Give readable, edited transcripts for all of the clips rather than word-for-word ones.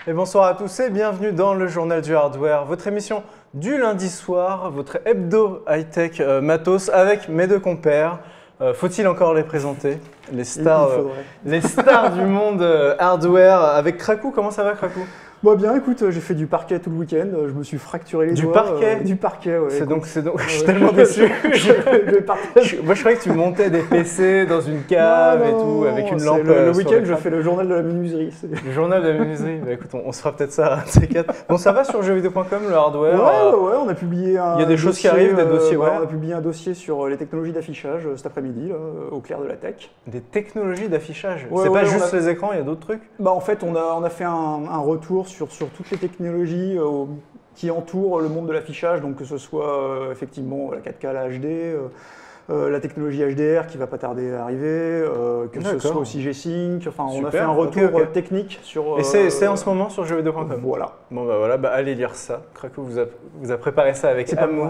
Et bonsoir à tous et bienvenue dans le Journal du Hardware, votre émission du lundi soir, votre hebdo high-tech matos avec mes deux compères. Faut-il encore les présenter? Les stars du monde hardware avec Krakou. Comment ça va, Krakou? Bon, bien, écoute, j'ai fait du parquet tout le week-end, je me suis fracturé les doigts. Du parquet? Du parquet, ouais. C'est donc, je suis tellement déçu. Moi, je croyais que tu montais des PC dans une cave et tout, avec une lampe. Le week-end, je fais le journal de la menuiserie. Le journal de la menuiserie. Bah, écoute, on se fera peut-être ça, un de ces quatre. Bon, ça va sur jeuxvideo.com, le hardware? Ouais, on a publié un. Il y a des choses qui arrivent, des dossiers, ouais. On a publié un dossier sur les technologies d'affichage cet après-midi, au clair de la tech. Des technologies d'affichage? C'est pas juste les écrans, il y a d'autres trucs? Bah, en fait, on a fait un retour sur toutes les technologies qui entourent le monde de l'affichage, donc que ce soit effectivement la 4K, la HD, la technologie HDR qui va pas tarder à arriver, que ce soit aussi G-Sync, enfin on a fait un retour technique sur... Et c'est en ce moment sur jeuxvideo.com. Voilà. Bon bah voilà, allez lire ça. Krakou vous a préparé ça avec amour.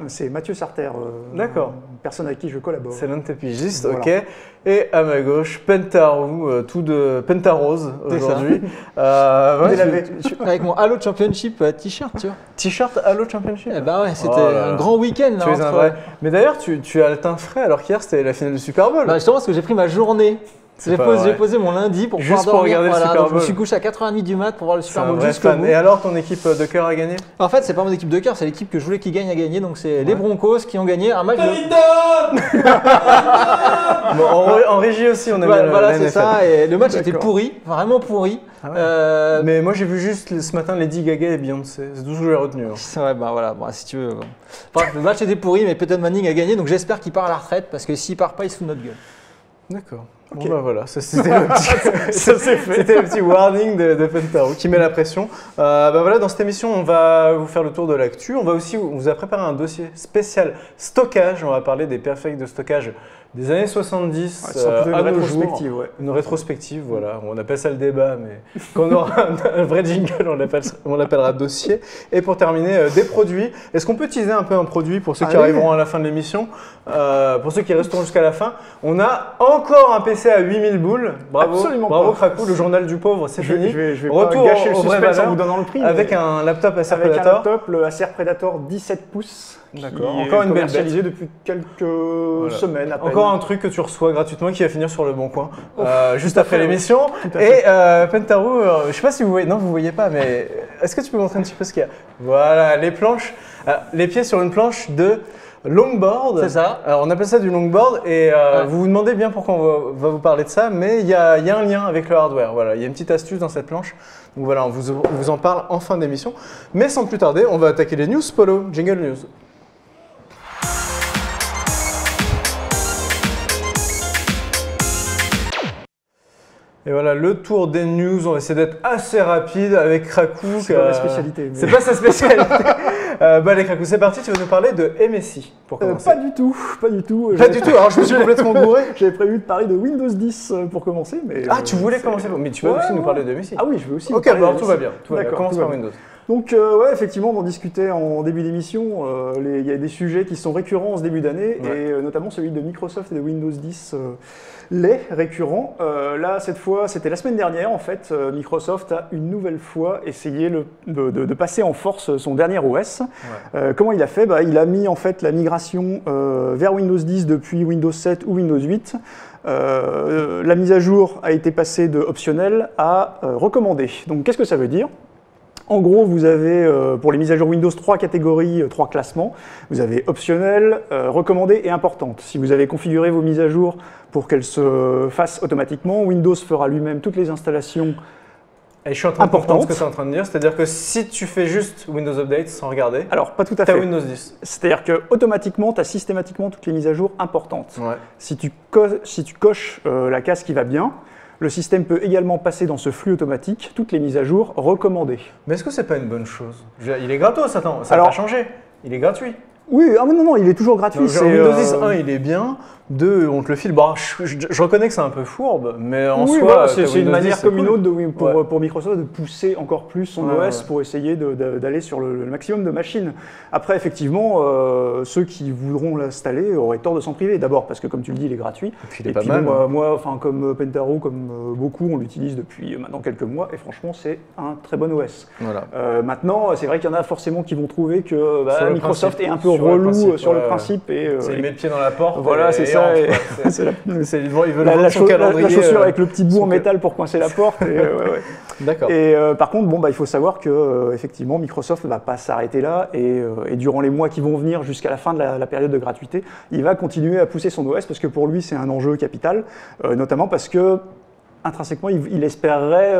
C'est Mathieu Sarter, d'accord. Une personne avec qui je collabore. C'est l'un de tes pigistes, voilà. Ok. Et à ma gauche, Pentarou, tout de Pentarose aujourd'hui. Avec mon Halo Championship t-shirt, tu vois. T-shirt Halo Championship? Eh bah ouais, c'était un grand week-end là. Tu es un vrai. Mais d'ailleurs, tu as le teint frais alors qu'hier c'était la finale du Super Bowl. Bah justement parce que j'ai pris ma journée. J'ai posé mon lundi pour pouvoir dormir. Regarder le Super Bowl. Je me suis couché à 4h30 du mat pour voir le Super Bowl jusqu'au bout. Et alors ton équipe de cœur a gagné? En fait, c'est pas mon équipe de cœur, c'est l'équipe que je voulais qu'ils gagnent à gagner. Donc c'est les Broncos qui ont gagné un match Bon, en régie aussi, on a bien voilà, c'est ça. Et le match était pourri, vraiment pourri. Ah ouais. Mais moi j'ai vu juste ce matin Lady Gaga et Beyoncé, c'est tout ce que j'ai retenu. Ouais, bah voilà, bon, si tu veux. Bref, le match était pourri, mais Peyton Manning a gagné, donc j'espère qu'il part à la retraite parce que s'il part pas, il se fout de notre gueule. D'accord. Okay. Bon bah voilà, c'était le petit warning de Pentarou qui met la pression. Bah voilà, dans cette émission, on va vous faire le tour de l'actu. On vous a préparé un dossier spécial stockage. On va parler des périphériques de stockage des années 70 une rétrospective, Une rétrospective, voilà. On appelle ça le débat, mais quand on aura un vrai jingle, on l'appellera dossier. Et pour terminer, des produits. Est-ce qu'on peut teaser un peu un produit pour ceux qui arriveront à la fin de l'émission? Pour ceux qui resteront jusqu'à la fin, on a encore un PC à 8000 boules. Bravo, absolument bravo Krakou, le journal du pauvre, c'est fini. Je vais retour gâcher le suspense en vous donnant le prix. Avec un laptop Acer Predator. Avec un laptop, le Acer Predator 17 pouces. D'accord. Encore une commercialisée depuis quelques semaines à peine. Encore un truc que tu reçois gratuitement qui va finir sur le bon coin juste après l'émission. Et Pentarou, je sais pas si vous voyez, non vous voyez pas, mais est-ce que tu peux montrer un petit peu ce qu'il y a? Voilà, les planches, les pieds sur une planche de longboard. C'est ça. Alors, on appelle ça du longboard et vous vous demandez bien pourquoi on va vous parler de ça, mais il y a un lien avec le hardware. Voilà, il y a une petite astuce dans cette planche. Donc voilà, on vous en parle en fin d'émission. Mais sans plus tarder, on va attaquer les news. Polo, jingle news. Et voilà, le tour des news, on va essayer d'être assez rapide avec Krakou. C'est pas ma spécialité. C'est pas sa spécialité. Allez Krakou, c'est parti, tu vas nous parler de MSI pour commencer. Pas du tout. Pas du tout, alors je me suis complètement gouré. J'avais prévu de parler de Windows 10 pour commencer, mais... Ah, tu voulais commencer, mais tu vas aussi nous parler de MSI. Ah oui, je vais aussi Ok, alors tout va bien, commence par Windows. Donc ouais, effectivement, on en discutait en début d'émission, il y a des sujets qui sont récurrents en ce début d'année, et notamment celui de Microsoft et de Windows 10 les récurrents. Là, cette fois, c'était la semaine dernière, en fait, Microsoft a une nouvelle fois essayé de passer en force son dernier OS. Comment il a fait? Il a mis en fait la migration vers Windows 10 depuis Windows 7 ou Windows 8. La mise à jour a été passée de optionnel à recommandé. Donc, qu'est-ce que ça veut dire? En gros, vous avez pour les mises à jour Windows 3 catégories, 3 classements. Vous avez optionnel, recommandé et importante. Si vous avez configuré vos mises à jour pour qu'elles se fassent automatiquement, Windows fera lui-même toutes les installations et je suis en train de comprendre ce que tu es en train de dire, c'est-à-dire que si tu fais juste Windows Update sans regarder, alors pas tout à fait. Tu as Windows 10. C'est-à-dire que automatiquement, tu as systématiquement toutes les mises à jour importantes. Ouais. Si tu coches la case qui va bien, le système peut également passer dans ce flux automatique toutes les mises à jour recommandées. Mais est-ce que c'est pas une bonne chose? Il est gratos, attends, ça n'a pas changé. Il est gratuit. Oui, non, il est toujours gratuit. Windows 10 1, il est bien. 2, on te le file. Bon, je reconnais que c'est un peu fourbe, mais en oui, soi, voilà, c'est une Windows manière 10, comme une cool. autre pour Microsoft de pousser encore plus son Ouais, OS ouais. pour essayer d'aller sur le maximum de machines. Après, effectivement, ceux qui voudront l'installer auraient tort de s'en priver. D'abord parce que, comme tu le dis, il est gratuit. Et puis il est pas mal. Moi, enfin, comme Pentaro, comme beaucoup, on l'utilise depuis maintenant quelques mois et franchement, c'est un très bon OS. Voilà. Maintenant, c'est vrai qu'il y en a forcément qui vont trouver que Sur le Microsoft principe, est un peu sur le relou principe, sur le ouais. principe. Et, Il met le pied dans la porte. voilà, c'est ça. rentre, et- quoi. c'est la- Ils veulent la vendre son calendrier. chaussure avec le petit bout en son- métal pour coincer la porte. Et, ouais. D'accord. Et par contre, bon, il faut savoir que effectivement, Microsoft ne va pas s'arrêter là et durant les mois qui vont venir jusqu'à la fin de la période de gratuité, il va continuer à pousser son OS parce que pour lui, c'est un enjeu capital, notamment parce que intrinsèquement, il espérerait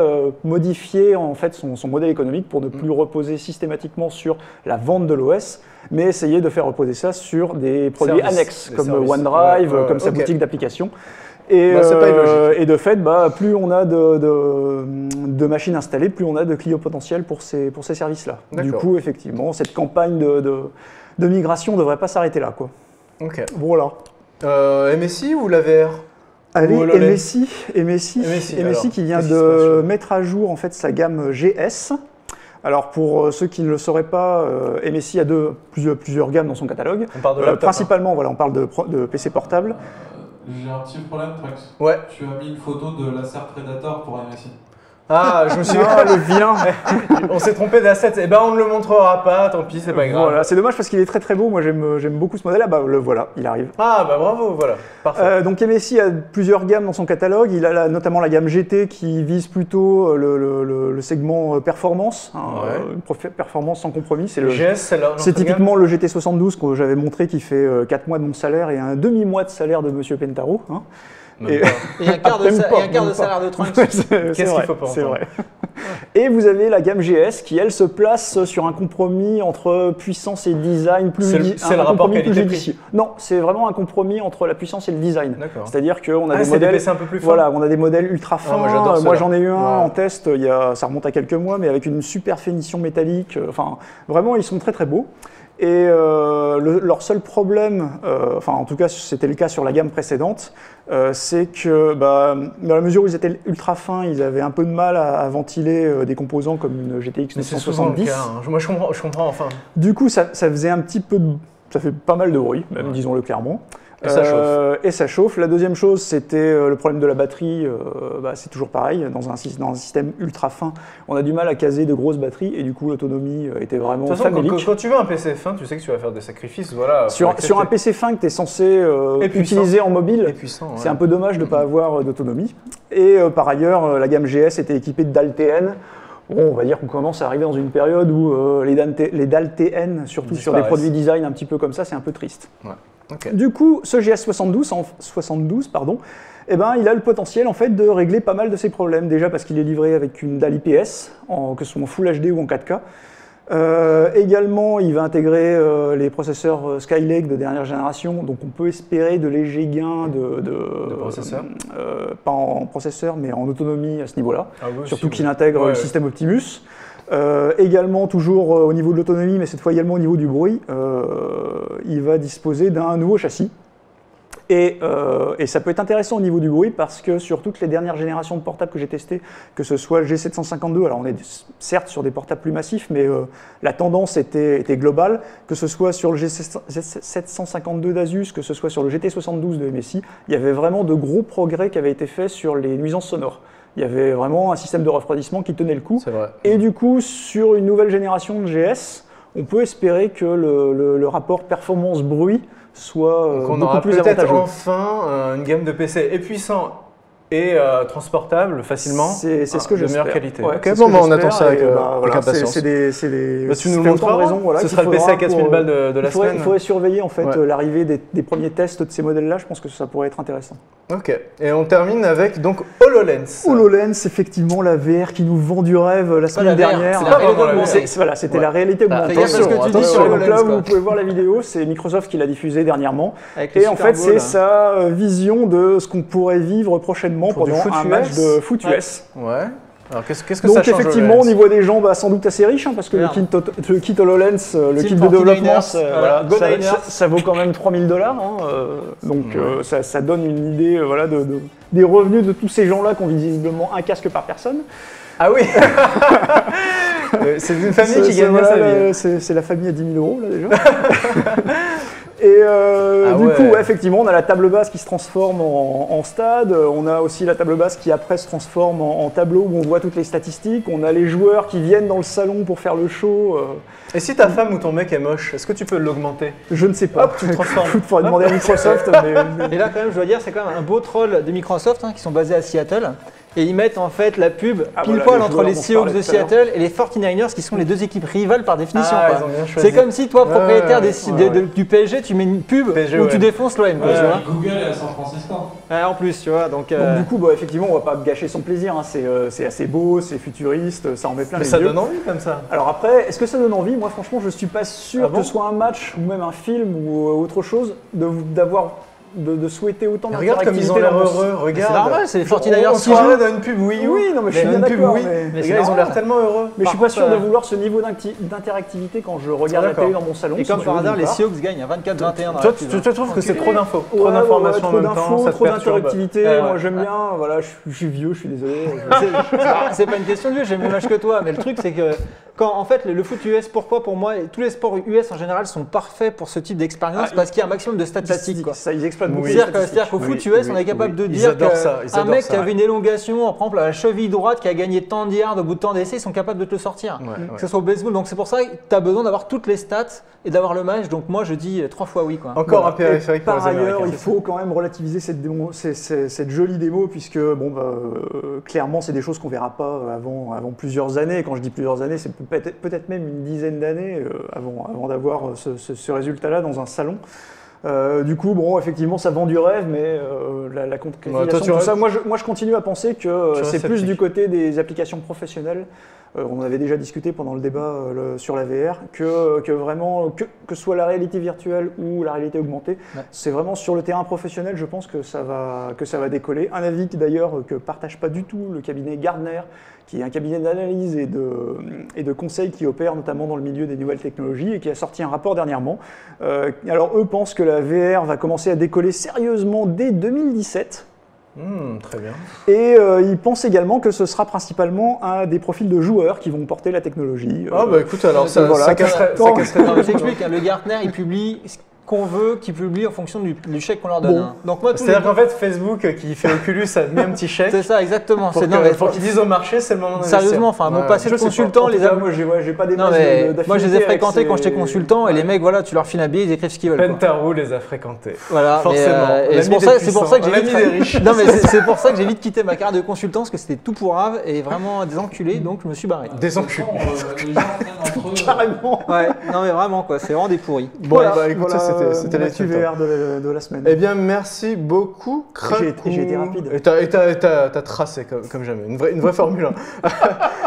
modifier en fait son modèle économique pour ne plus reposer systématiquement sur la vente de l'OS, mais essayer de faire reposer ça sur des produits Services, annexes des comme services. OneDrive, Ouais, comme sa ok. boutique d'applications. Et, C'est pas illogique. et de fait, plus on a de machines installées, plus on a de clients potentiels pour ces services-là. Du D'accord. coup, effectivement, cette campagne de migration ne devrait pas s'arrêter là, quoi. Ok. Voilà. MSI ou la VR? Allez, Ou HoloLens? MSI alors, qui vient qu'est-ce qui se passe, de là mettre à jour en fait sa gamme GS. Alors pour ceux qui ne le sauraient pas, MSI a plusieurs gammes dans son catalogue. On parle de laptop, Principalement, voilà, on parle de PC portable. J'ai un petit problème, Trax. Ouais. Tu as mis une photo de Laser Predator pour MSI. Ah, je me suis Ah, le vilain. On s'est trompé d'asset. Eh ben, on ne le montrera pas, tant pis, c'est pas grave. Voilà, c'est dommage parce qu'il est très très beau. Moi, j'aime beaucoup ce modèle-là. Le voilà, il arrive. Ah, bah bravo, voilà. Parfait. Donc MSI a plusieurs gammes dans son catalogue. Il a notamment la gamme GT qui vise plutôt le segment performance, Ouais. Performance sans compromis. C'est GS, c'est là. c'est typiquement le GT72 que j'avais montré qui fait 4 mois de mon salaire et un demi-mois de salaire de Monsieur Pentaro. Hein. Et- Et un quart de, Même pas, et un quart de même pas. salaire de Trunks. Qu'est-ce qu'il faut pas C'est entendre vrai. Et vous avez la gamme GS qui, elle, se place sur un compromis entre puissance et design plus C'est le un rapport compromis plus qualité-prix. judicieux. Non, c'est vraiment un compromis entre la puissance et le design. D'accord. C'est-à-dire qu'on a Ah, des c'est des modèles. PC un peu plus fins. Voilà, on a des modèles ultra fins. moi, j'adore Moi, ceux-là. j'en ai eu un Ouais. en test, ça remonte à quelques mois, mais avec une super finition métallique. Enfin, vraiment, ils sont très très beaux. Et leur seul problème, enfin en tout cas c'était le cas sur la gamme précédente, c'est que dans la mesure où ils étaient ultra fins, ils avaient un peu de mal à ventiler des composants comme une GTX Mais c'est souvent le 970. cas. Hein. Moi, je comprends enfin. Du coup, ça faisait un petit peu ça fait pas mal de bruit, même disons-le clairement. Et ça chauffe. Et ça chauffe. La deuxième chose, c'était le problème de la batterie. C'est toujours pareil. Dans un système ultra fin, on a du mal à caser de grosses batteries et du coup, l'autonomie était vraiment De toute façon, famélique. quand tu veux un PC fin, tu sais que tu vas faire des sacrifices. Voilà, Sur un PC fin que tu es censé Et puissant. utiliser en mobile, Et puissant. c'est un peu dommage de ne pas avoir d'autonomie. Et par ailleurs, la gamme GS était équipée de DAL TN. Bon, on va dire qu'on commence à arriver dans une période où les DAL TN, surtout sur des Disparaissent. produits design un petit peu comme ça, c'est un peu triste. Ouais. Ok. Du coup, ce GS72, eh ben, il a le potentiel en fait de régler pas mal de ses problèmes. Déjà parce qu'il est livré avec une DAL IPS, que ce soit en Full HD ou en 4K. Également, il va intégrer les processeurs Skylake de dernière génération, donc on peut espérer de légers gains De processeurs pas en processeur, mais en autonomie à ce niveau-là. Ah oui, Surtout si, qu'il oui. intègre Ouais, le système Optimus. Également, toujours au niveau de l'autonomie, mais cette fois également au niveau du bruit, il va disposer d'un nouveau châssis. Et ça peut être intéressant au niveau du bruit parce que sur toutes les dernières générations de portables que j'ai testées, que ce soit le G752, alors on est certes sur des portables plus massifs, mais la tendance était globale, que ce soit sur le G752 d'Asus, que ce soit sur le GT72 de MSI, il y avait vraiment de gros progrès qui avaient été faits sur les nuisances sonores. Il y avait vraiment un système de refroidissement qui tenait le coup. C'est vrai. Et du coup, sur une nouvelle génération de GS, on peut espérer que le rapport performance-bruit soit Donc on beaucoup aura plus peut-être avantageux. enfin une gamme de PC et puissant et transportable facilement. C'est ce que de j'espère. meilleure qualité. Ouais, Ok, c'est ce bon, que bah, on j'espère, attend ça avec, et, avec impatience. C'est des Bah, tu nous c'est le autant de montreras. raisons, voilà, Ce qu'il sera le PC à faudra 4000 pour, balles de la semaine. Il faudrait surveiller en fait Ouais. l'arrivée des premiers tests de ces modèles-là. Je pense que ça pourrait être intéressant. Ok. Et on termine avec donc HoloLens. HoloLens, effectivement, la VR qui nous vend du rêve la semaine la VR, dernière. c'est la réalité vraiment la augmentée. Voilà, c'était Ouais. la réalité Ah, augmentée. fais gaffe à ce que tu dis Attention, sur Donc là, HoloLens, vous quoi. pouvez voir la vidéo, c'est Microsoft qui l'a diffusée dernièrement. Avec le Et en Super fait, Bowl. c'est sa vision de ce qu'on pourrait vivre prochainement Pour du pendant foot un US. match de foot Ouais. US. Ouais. Alors qu'est-ce que ça Donc change effectivement, HoloLens au niveau des gens, sans doute assez riche, parce que le kit HoloLens, le kit de développement, ça vaut quand même $3000. Ça donne une idée des revenus de tous ces gens-là qui ont visiblement un casque par personne. Ah oui. C'est une famille qui gagne sa vie. C'est la famille à 10 000 € là déjà. Et du coup, effectivement, on a la table basse qui se transforme en stade. On a aussi la table basse qui après se transforme en tableau où on voit toutes les statistiques. On a les joueurs qui viennent dans le salon pour faire le show. Et si ta femme ou ton mec est moche, est-ce que tu peux l'augmenter? Je ne sais pas. Hop, tu te transformes. Il faudrait demander à Microsoft. Et là, quand même, je dois dire, c'est quand même un beau troll de Microsoft qui sont basés à Seattle. Et ils mettent en fait la pub pile poil entre les Seahawks de Seattle et les 49ers qui sont les deux équipes rivales par définition. C'est comme si toi, propriétaire du PSG, tu mets une pub où tu défonces l'OM. Google est à San Francisco. En plus, tu vois. Donc du coup, effectivement, on va pas gâcher son plaisir. C'est assez beau, c'est futuriste, ça en met plein les yeux. Mais ça donne envie comme ça. Alors après, est-ce que ça donne envie? Moi, franchement, je suis pas sûr que ce soit un match ou même un film ou autre chose de souhaiter autant d'interactivité. Regarde comme ils ont l'air heureux, regarde. C'est normal, c'est les 49ers. On se croirait dans une pub Wii U. Oui, non mais je suis bien d'accord. Les gars, ils ont l'air tellement heureux. Mais je suis pas sûr de vouloir ce niveau d'interactivité quand je regarde la télé dans mon salon. Et comme par hasard, les Seahawks gagnent à 24-21. Toi, tu trouves que c'est trop d'infos, trop d'informations en même temps, trop d'interactivité. Moi, j'aime bien. Voilà, je suis vieux, je suis désolé. C'est pas une question de vieux, j'ai le même âge que toi. Mais le truc, c'est que quand en fait le foot US, pourquoi pour moi tous les sports US en général sont parfaits pour ce type d'expérience parce qu'il y a un maximum de statistiques. Ça, ils exploitent beaucoup. C'est-à-dire qu'au foot US, on est capable de dire qu'un mec qui avait une élongation, par exemple à la cheville droite, qui a gagné tant de yards au bout de tant d'essais, ils sont capables de te le sortir. Que ce soit au baseball. Donc c'est pour ça que tu as besoin d'avoir toutes les stats et d'avoir le match. Donc moi je dis 3 fois oui. Encore un périphérique pour les Par ailleurs, Américains. il faut quand même relativiser cette jolie démo puisque clairement c'est des choses qu'on verra pas avant plusieurs années. Quand je dis plusieurs années, c'est peut-être même une dizaine d'années avant d'avoir ce résultat-là dans un salon. Du coup, effectivement, ça vend du rêve, mais la concrétisation, tout ça, moi je continue à penser que c'est plus du côté des applications professionnelles. On en avait déjà discuté pendant le débat sur la VR, que vraiment, que ce soit la réalité virtuelle ou la réalité augmentée, c'est vraiment sur le terrain professionnel, je pense que ça va décoller. Un avis d'ailleurs que partage pas du tout le cabinet Gartner, qui est un cabinet d'analyse et de conseil qui opère notamment dans le milieu des nouvelles technologies et qui a sorti un rapport dernièrement. Alors eux pensent que la VR va commencer à décoller sérieusement dès 2017. Très bien. Et ils pensent également que ce sera principalement un des profils de joueurs qui vont porter la technologie. Écoute, alors ça casserait. J'explique, le Gartner il publie qu'on veut, qui publie en fonction du chèque qu'on leur donne. Donc moi, c'est-à-dire qu'en fait, Facebook qui fait Oculus a mis un petit chèque. C'est ça, exactement. Pour qu'ils disent au marché, c'est le moment d'investir. Sérieusement, mon passé de consultant, moi, j'ai pas des d'affinité. Moi, je les ai fréquentés quand j'étais consultant et les mecs, voilà, tu leur files un billet, ils écrivent ce qu'ils veulent. Pentarou les a fréquentés. Voilà, forcément. C'est pour ça que j'ai vite. Non, mais c'est pour ça que j'ai vite quitté ma carrière de consultant parce que c'était tout pourrave et vraiment des enculés, donc je me suis barré. Des enculés. Les gens prennent entre eux. Carrément. Ouais, non mais vraiment quoi, c'est vraiment des pourris. Bon, écoute, c'était l'étude de la semaine. Eh bien, merci beaucoup, Krakou. J'ai été rapide. Et t'as tracé comme jamais, une vraie formule.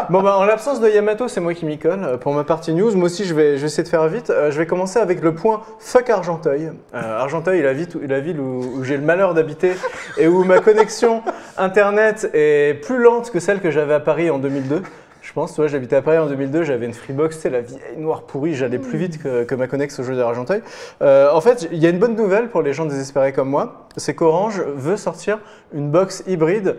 Bon, en l'absence de Yamato, c'est moi qui m'y colle pour ma partie news. Moi aussi, je vais essayer de faire vite. Je vais commencer avec le point fuck Argenteuil. Argenteuil, la ville où j'ai le malheur d'habiter et où ma connexion internet est plus lente que celle que j'avais à Paris en 2002. Je pense, tu vois, j'habitais à Paris en 2002, j'avais une Freebox, c'était la vieille noire pourrie, j'allais plus vite que ma connexion au jeu d'Argenteuil. En fait, il y a une bonne nouvelle pour les gens désespérés comme moi, c'est qu'Orange veut sortir une box hybride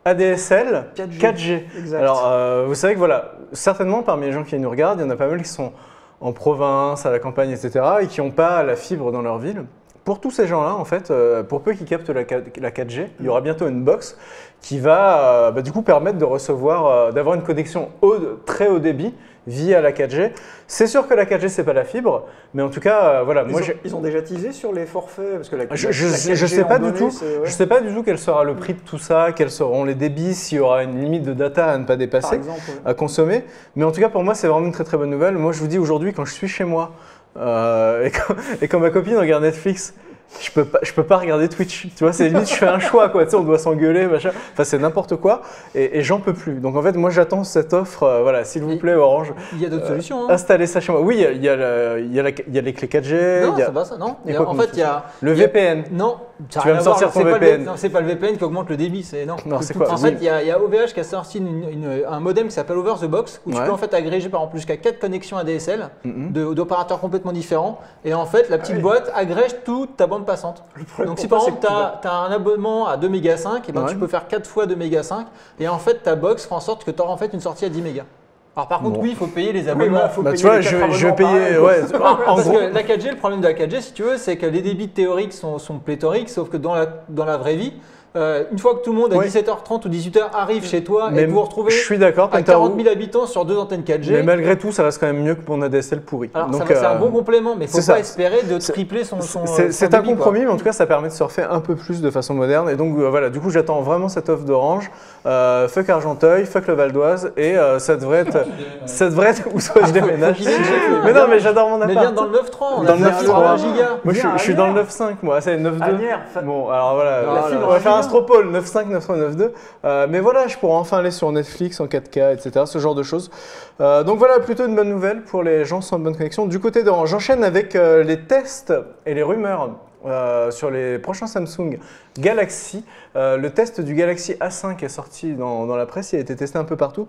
ADSL 4G. Exact. Alors, vous savez que voilà, certainement parmi les gens qui nous regardent, il y en a pas mal qui sont en province, à la campagne, etc. et qui n'ont pas la fibre dans leur ville. Pour tous ces gens-là, en fait, pour peu qu'ils captent la 4G, il y aura bientôt une box qui va du coup permettre de recevoir, d'avoir une connexion très haut débit via la 4G. C'est sûr que la 4G, c'est pas la fibre, mais en tout cas, voilà. Ils ont déjà teasé sur les forfaits parce que je sais pas du tout. Je sais pas du tout quel sera le prix de tout ça, quels seront les débits, s'il y aura une limite de data à ne pas dépasser, par exemple, à consommer. Mais en tout cas, pour moi, c'est vraiment une très très bonne nouvelle. Moi, je vous dis aujourd'hui, quand je suis chez moi et quand ma copine regarde Netflix, je peux pas regarder Twitch, tu vois, c'est limite je fais un choix quoi, tu sais, on doit s'engueuler, machin, enfin c'est n'importe quoi et j'en peux plus. Donc en fait moi j'attends cette offre, voilà, s'il vous plaît Orange. Il y a d'autres solutions. Installez ça chez moi. Oui, il y a les clés 4G. Non, c'est pas ça, non. En fait il y a le VPN. Non, Tu vas me sortir ton VPN. Non, c'est pas le VPN qui augmente le débit, non. Non, c'est quoi? En fait, il y a OVH qui a sorti un modem qui s'appelle Over the Box où tu peux en fait agréger par exemple jusqu'à 4 connexions ADSL d'opérateurs complètement différents. Et en fait, la petite boîte agrège toute ta bande passante. Donc, si par exemple tu as un abonnement à 2 mégas 5, et ben, tu peux faire 4 fois 2 mégas 5. Et en fait, ta box fera en sorte que tu auras en fait une sortie à 10 mégas. Alors par contre, oui, il faut payer les abonnements. Tu vois, je vais payer. Ouais, parce que la 4G, le problème de la 4G, si tu veux, c'est que les débits théoriques sont pléthoriques, sauf que dans la vraie vie, une fois que tout le monde à 17h30 ou 18h arrive chez toi et vous retrouvez à 40 000 habitants sur 2 antennes 4G. Mais malgré tout, ça reste quand même mieux que mon ADSL pourri. Alors c'est un bon complément, mais il ne faut pas espérer de tripler son C'est un compromis, mais en tout cas, ça permet de surfer un peu plus de façon moderne. Et donc voilà, du coup, j'attends vraiment cette offre d'Orange. Fuck Argenteuil, fuck le Val d'Oise, et ça devrait être où soit je déménage. Mais non, mais j'adore mon appart. Mais viens dans le 9.3, dans le 9.3 giga. Moi, je suis dans le 9.5, moi, c'est le 9.2. Bon, alors voilà, on va faire un Astropole, 9.5, 9.3, 9.2. Mais voilà, je pourrais enfin aller sur Netflix en 4K, etc., ce genre de choses. Donc voilà, plutôt une bonne nouvelle pour les gens sans bonne connexion. Du côté d'Orange, j'enchaîne avec les tests et les rumeurs. Sur les prochains Samsung Galaxy. Le test du Galaxy A5 est sorti dans la presse, il a été testé un peu partout.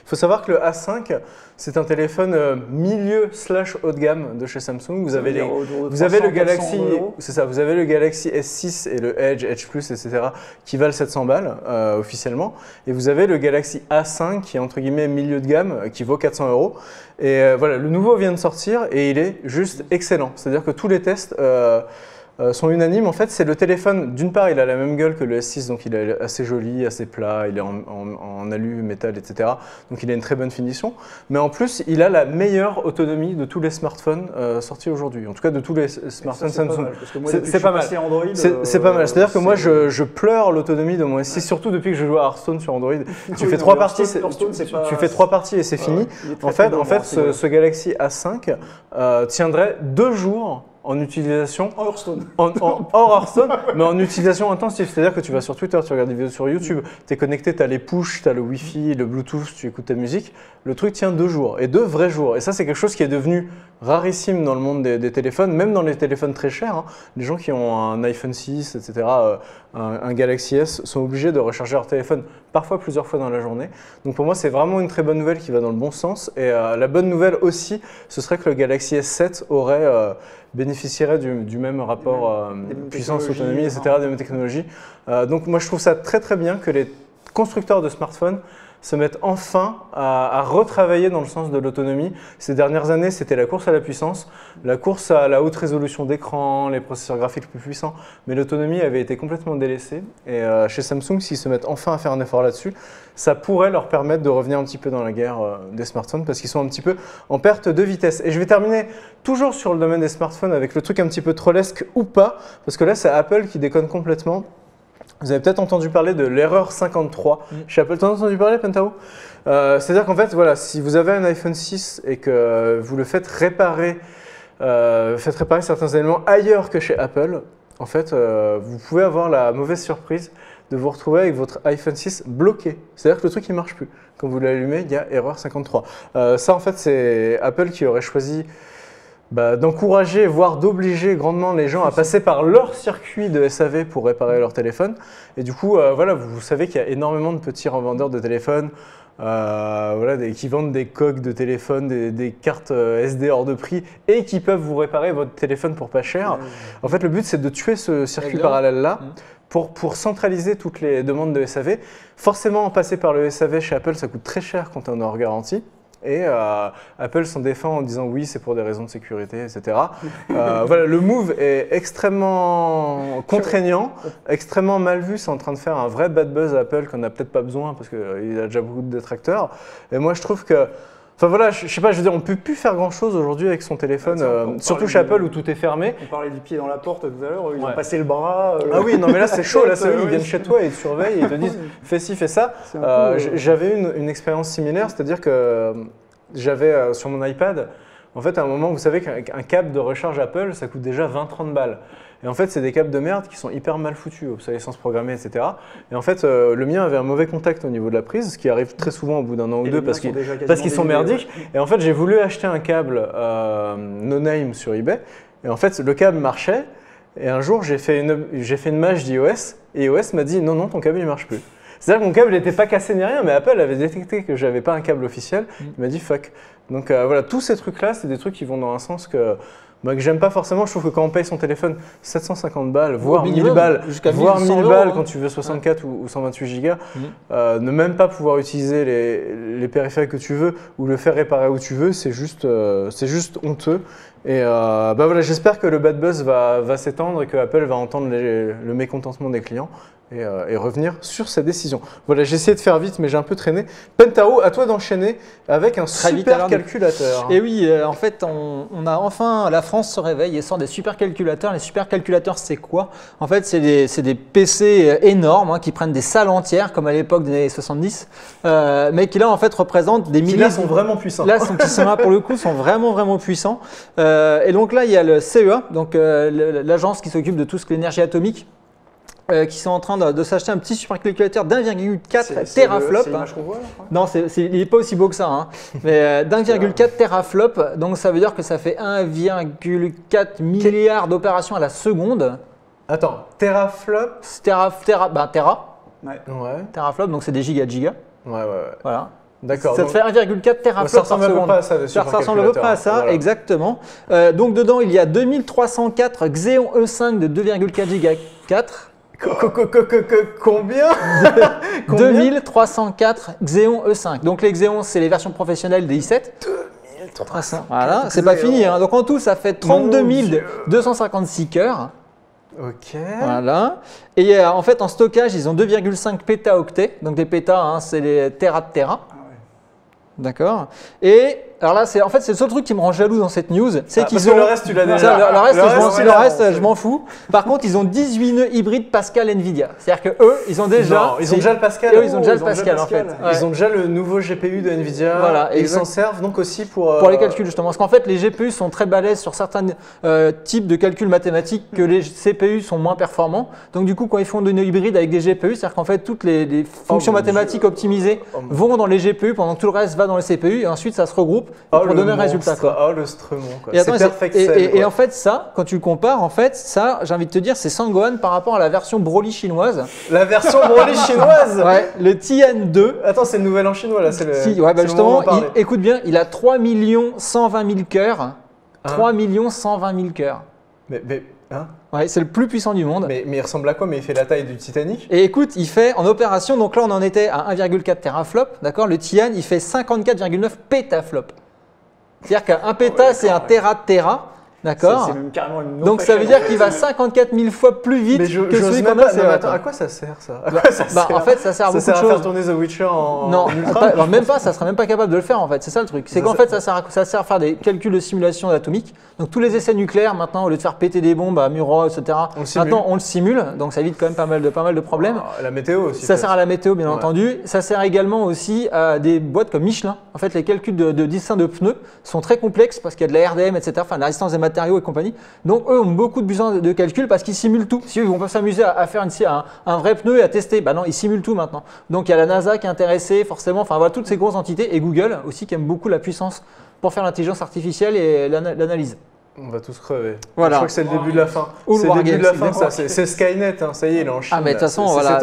Il faut savoir que le A5, c'est un téléphone milieu/haut de gamme de chez Samsung. Vous avez le Galaxy, c'est ça, vous avez le Galaxy S6 et le Edge Plus, etc. qui valent 700 balles officiellement. Et vous avez le Galaxy A5 qui est entre guillemets milieu de gamme, qui vaut 400 €. Et voilà, le nouveau vient de sortir et il est juste excellent. C'est-à-dire que tous les tests sont unanimes. En fait, c'est le téléphone, d'une part, il a la même gueule que le S6, donc il est assez joli, assez plat, il est en alu, métal, etc. Donc il a une très bonne finition. Mais en plus, il a la meilleure autonomie de tous les smartphones sortis aujourd'hui. En tout cas, de tous les smartphones Samsung. C'est pas mal. C'est pas mal. C'est-à-dire que moi, je pleure l'autonomie de mon S6, surtout depuis que je joue à Hearthstone sur Android. Tu fais 3 parties, et c'est fini. En fait, ce Galaxy A5 tiendrait 2 jours en utilisation hors Hearthstone. Hors Hearthstone, mais en utilisation intensive. C'est-à-dire que tu vas sur Twitter, tu regardes des vidéos sur YouTube, tu es connecté, tu as les push, tu as le Wi-Fi, le Bluetooth, tu écoutes ta musique. Le truc tient 2 jours, et 2 vrais jours. Et ça, c'est quelque chose qui est devenu rarissime dans le monde des téléphones, même dans les téléphones très chers. Hein. Les gens qui ont un iPhone 6, etc., un Galaxy S, sont obligés de recharger leur téléphone parfois plusieurs fois dans la journée. Donc pour moi, c'est vraiment une très bonne nouvelle qui va dans le bon sens. Et la bonne nouvelle aussi, ce serait que le Galaxy S7 bénéficierait du même rapport puissance, autonomie, etc., des mêmes technologies. Donc moi, je trouve ça très très bien que les constructeurs de smartphones se mettent enfin à retravailler dans le sens de l'autonomie. Ces dernières années, c'était la course à la puissance, la course à la haute résolution d'écran, les processeurs graphiques plus puissants, mais l'autonomie avait été complètement délaissée. Et chez Samsung, s'ils se mettent enfin à faire un effort là-dessus, ça pourrait leur permettre de revenir un petit peu dans la guerre des smartphones parce qu'ils sont un petit peu en perte de vitesse. Et je vais terminer toujours sur le domaine des smartphones avec le truc un petit peu trollesque ou pas, parce que là, c'est Apple qui déconne complètement. Vous avez peut-être entendu parler de l'erreur 53 chez Apple. T'en as entendu parler, Pentao? C'est-à-dire qu'en fait, voilà, si vous avez un iPhone 6 et que vous le faites réparer certains éléments ailleurs que chez Apple, en fait, vous pouvez avoir la mauvaise surprise de vous retrouver avec votre iPhone 6 bloqué. C'est-à-dire que le truc ne marche plus. Quand vous l'allumez, il y a erreur 53. Ça, en fait, c'est Apple qui aurait choisi d'encourager, voire d'obliger grandement les gens à passer par leur circuit de SAV pour réparer leur téléphone. Et du coup, voilà, vous savez qu'il y a énormément de petits revendeurs de téléphones qui vendent des coques de téléphone, des cartes SD hors de prix et qui peuvent vous réparer votre téléphone pour pas cher. En fait, le but, c'est de tuer ce circuit parallèle-là pour centraliser toutes les demandes de SAV. Forcément, passer par le SAV chez Apple, ça coûte très cher quand on est hors garantie. Et Apple s'en défend en disant oui, c'est pour des raisons de sécurité, etc. Voilà, le move est extrêmement contraignant, extrêmement mal vu. C'est en train de faire un vrai bad buzz à Apple qu'on n'a peut-être pas besoin parce qu'il a déjà beaucoup de détracteurs. Et moi, je trouve que, enfin voilà, je sais pas, je veux dire, on peut plus faire grand chose aujourd'hui avec son téléphone, surtout chez Apple où tout est fermé. On parlait du pied dans la porte tout à l'heure, ils ont passé le bras. Ah oui, non mais là c'est chaud, là c'est eux, ils viennent chez toi et ils te surveillent et ils te disent fais ci, fais ça. J'avais une expérience similaire, c'est-à-dire que j'avais sur mon iPad, en fait à un moment vous savez qu'un câble de recharge Apple ça coûte déjà 20-30 balles. Et en fait, c'est des câbles de merde qui sont hyper mal foutus, obsolescence programmée, etc. Et en fait, le mien avait un mauvais contact au niveau de la prise, ce qui arrive très souvent au bout d'un an ou deux parce qu'ils sont merdiques. Et en fait, j'ai voulu acheter un câble no name sur eBay. Et en fait, le câble marchait. Et un jour, j'ai fait une match d'iOS et iOS m'a dit non, ton câble il marche plus. C'est-à-dire que mon câble n'était pas cassé ni rien, mais Apple avait détecté que j'avais pas un câble officiel. Il m'a dit fuck. Donc voilà, tous ces trucs-là, c'est des trucs qui vont dans un sens que j'aime pas forcément. Je trouve que quand on paye son téléphone 750 balles, voire 1000 balles, voire 1000 balles quand tu veux 64 ou 128 gigas, ne même pas pouvoir utiliser les périphériques que tu veux ou le faire réparer où tu veux, c'est juste honteux. Et voilà, j'espère que le bad buzz va s'étendre et que Apple va entendre le mécontentement des clients et revenir sur sa décision. Voilà, j'ai essayé de faire vite, mais j'ai un peu traîné. Pentaro, à toi d'enchaîner avec un super calculateur. Et oui, en fait, on a enfin, la France se réveille et sort des supercalculateurs. Les supercalculateurs, c'est quoi? En fait, c'est des PC énormes qui prennent des salles entières, comme à l'époque des années 70, mais qui là, en fait, représentent des milliers. Qui là sont vraiment puissants. Là, qui sont là pour le coup, sont vraiment puissants. Et donc là, il y a le CEA, donc l'agence qui s'occupe de tout ce que l'énergie atomique, qui sont en train de s'acheter un petit supercalculateur d'1,4 teraflop. C'est l'image qu'on voit là, non, il n'est pas aussi beau que ça, hein. Mais d'1,4 teraflop, donc ça veut dire que ça fait 1,4 milliard d'opérations à la seconde. Attends, teraflop Tera. Ouais. Teraflop, donc c'est des gigas de gigas. Ouais. Voilà. D'accord. Ça te fait 1,4 teraflop ça ressemble par à peu seconde. près à ça. Ça ressemble à peu près à ça, voilà. exactement. Donc dedans, il y a 2304 Xeon E5 de 2,4 giga 4. Combien 2304 Xeon E5. Donc les Xeon, c'est les versions professionnelles des i7. 2300. Voilà, c'est pas fini, hein. Donc en tout, ça fait 32 256 cœurs. Ok. Voilà. Et en fait, en stockage, ils ont 2,5 pétaoctets. Donc des pétas, hein, c'est les téra de téra. D'accord. Et alors là, c'est le seul truc qui me rend jaloux dans cette news, c'est qu'ils ont. Le reste, tu l'as déjà. Le reste, je m'en fous. Par contre, ils ont 18 nœuds hybrides Pascal Nvidia. C'est-à-dire que eux, ils ont déjà. Non, ils ont déjà le Pascal. Eux, ils ont déjà le Pascal en fait. Ils ont déjà le nouveau GPU de Nvidia. Voilà. Et ils s'en servent donc aussi pour les calculs justement. Parce qu'en fait, les GPU sont très balèzes sur certains types de calculs mathématiques que les CPU sont moins performants. Donc du coup, quand ils font des nœuds hybrides avec des GPU, c'est-à-dire qu'en fait, toutes les fonctions mathématiques optimisées vont dans les GPU pendant que tout le reste va dans les CPU et ensuite ça se regroupe pour donner un résultat. Oh le stremon quoi. C'est perfect cell, et en fait ça, quand tu le compares, en fait ça, j'ai envie de te dire, c'est Sangohan par rapport à la version Broly chinoise. La version Broly chinoise. Ouais, le Tian2. Attends, c'est le nouvel en chinois là, c'est le. Ouais, bah justement, écoute bien, il a 3 120 000 cœurs. 3 120 000 cœurs. Mais hein? Ouais, c'est le plus puissant du monde. Mais il ressemble à quoi? Mais il fait la taille du Titanic? Et écoute, il fait en opération, donc là on en était à 1,4 teraflop, d'accord? Le Tian, il fait 54,9 pétaflop. C'est-à-dire qu'un péta, c'est un téra de téra, d'accord? C'est même carrément une donc ça veut dire qu'il va 54 000 fois plus vite que celui qu'on a. Attends, à quoi ça sert ça? En fait, ça sert à beaucoup de choses. Ça sert à faire tourner The Witcher en. Non, alors même pas, ça sera même pas capable de le faire en fait. C'est ça le truc. C'est qu'en fait, ça sert à faire des calculs de simulation atomique. Donc tous les essais nucléaires maintenant, au lieu de faire péter des bombes à Muroc, etc. Maintenant, on le simule. Donc ça évite quand même pas mal de problèmes. La météo aussi. Ça sert à la météo, bien entendu. Ça sert également aussi à des boîtes comme Michelin. En fait, les calculs de dessin de pneus sont très complexes parce qu'il y a de la RDM, etc. Enfin, la résistance des matériaux et compagnie. Donc eux ont beaucoup de besoin de calculs parce qu'ils simulent tout. Si on peut s'amuser à faire un vrai pneu et à tester, bah non, ils simulent tout maintenant. Donc il y a la NASA qui est intéressée, forcément. Enfin voilà, toutes ces grosses entités et Google aussi qui aime beaucoup la puissance pour faire l'intelligence artificielle et l'analyse. On va tous crever. Voilà. Je crois que c'est le début de la fin. C'est le début de la fin, ça. C'est Skynet, hein. Ça y est, il est en Chine. Ah, mais de toute façon, voilà.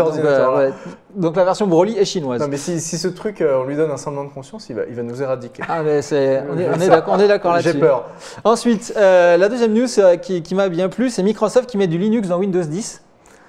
Donc la version Broly est chinoise. Non, mais si ce truc, on lui donne un semblant de conscience, il va nous éradiquer. Ah, mais on est d'accord là-dessus. J'ai peur. Ensuite, la deuxième news qui m'a bien plu, c'est Microsoft qui met du Linux dans Windows 10.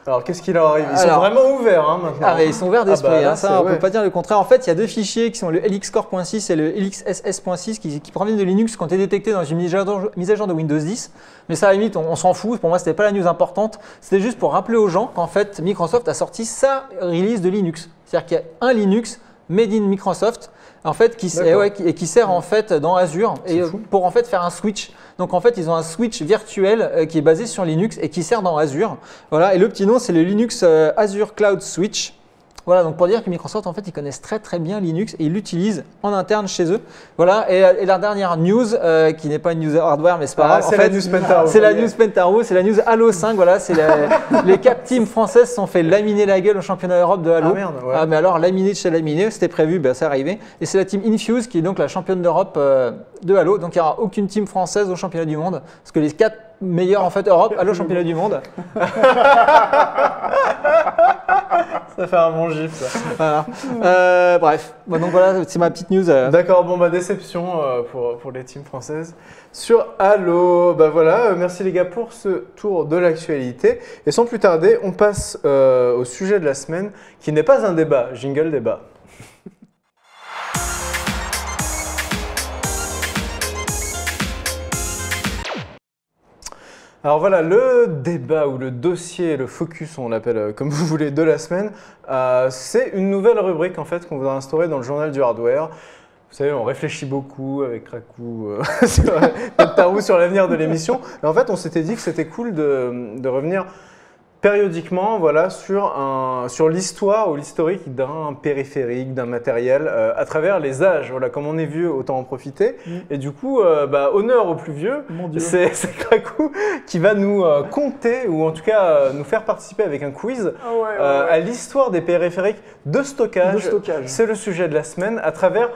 Alors, qu'est-ce qui leur arrive? Ils sont vraiment ouverts hein, maintenant. Ah, mais ils sont ouverts d'esprit, ça, on ne ouais. peut pas dire le contraire. En fait, il y a deux fichiers qui sont le lxcore.6 et le lxss.6 qui proviennent de Linux qui ont été détectés dans une mise à jour de Windows 10. Mais ça, à la limite, on s'en fout. Pour moi, ce n'était pas la news importante. C'était juste pour rappeler aux gens qu'en fait, Microsoft a sorti sa release de Linux. C'est-à-dire qu'il y a un Linux made in Microsoft en fait, qui sert en fait dans Azure et pour en fait faire un switch. Donc en fait, ils ont un switch virtuel qui est basé sur Linux et qui sert dans Azure. Voilà, et le petit nom, c'est le Linux Azure Cloud Switch. Voilà, donc pour dire que Microsoft, en fait, ils connaissent très très bien Linux et ils l'utilisent en interne chez eux. Voilà, et la dernière news, qui n'est pas une news hardware, mais c'est pas grave. C'est la news Pentaro. C'est la news Pentaro, c'est la news Halo 5. Voilà, c'est les 4 teams françaises se sont fait laminer la gueule au championnat d'Europe de Halo. Ah merde, ouais. Ah, mais alors, laminé de chez laminé, c'était prévu, c'est arrivé. Et c'est la team Infuse qui est donc la championne d'Europe de Halo. Donc il n'y aura aucune team française au championnat du monde parce que les 4 meilleur en fait Europe, allô championnat du monde. Ça fait un bon gif, ça. Voilà. Bref, bon, donc voilà, c'est ma petite news. D'accord, bon bah déception pour les teams françaises sur Halo. Bah voilà, merci les gars pour ce tour de l'actualité. Et sans plus tarder, on passe au sujet de la semaine qui n'est pas un débat, jingle débat. Alors voilà, le débat ou le dossier, le focus, on l'appelle comme vous voulez, de la semaine, c'est une nouvelle rubrique en fait qu'on voudrait instaurer dans le journal du hardware. Vous savez, on réfléchit beaucoup avec Raku, notre tarou sur l'avenir de l'émission. Et en fait, on s'était dit que c'était cool de revenir périodiquement voilà, sur l'histoire ou l'historique d'un périphérique, d'un matériel à travers les âges. Voilà, comme on est vieux, autant en profiter. Et du coup, honneur aux plus vieux, c'est Krakou qui va nous compter ou en tout cas nous faire participer avec un quiz à l'histoire des périphériques de stockage. C'est le sujet de la semaine à travers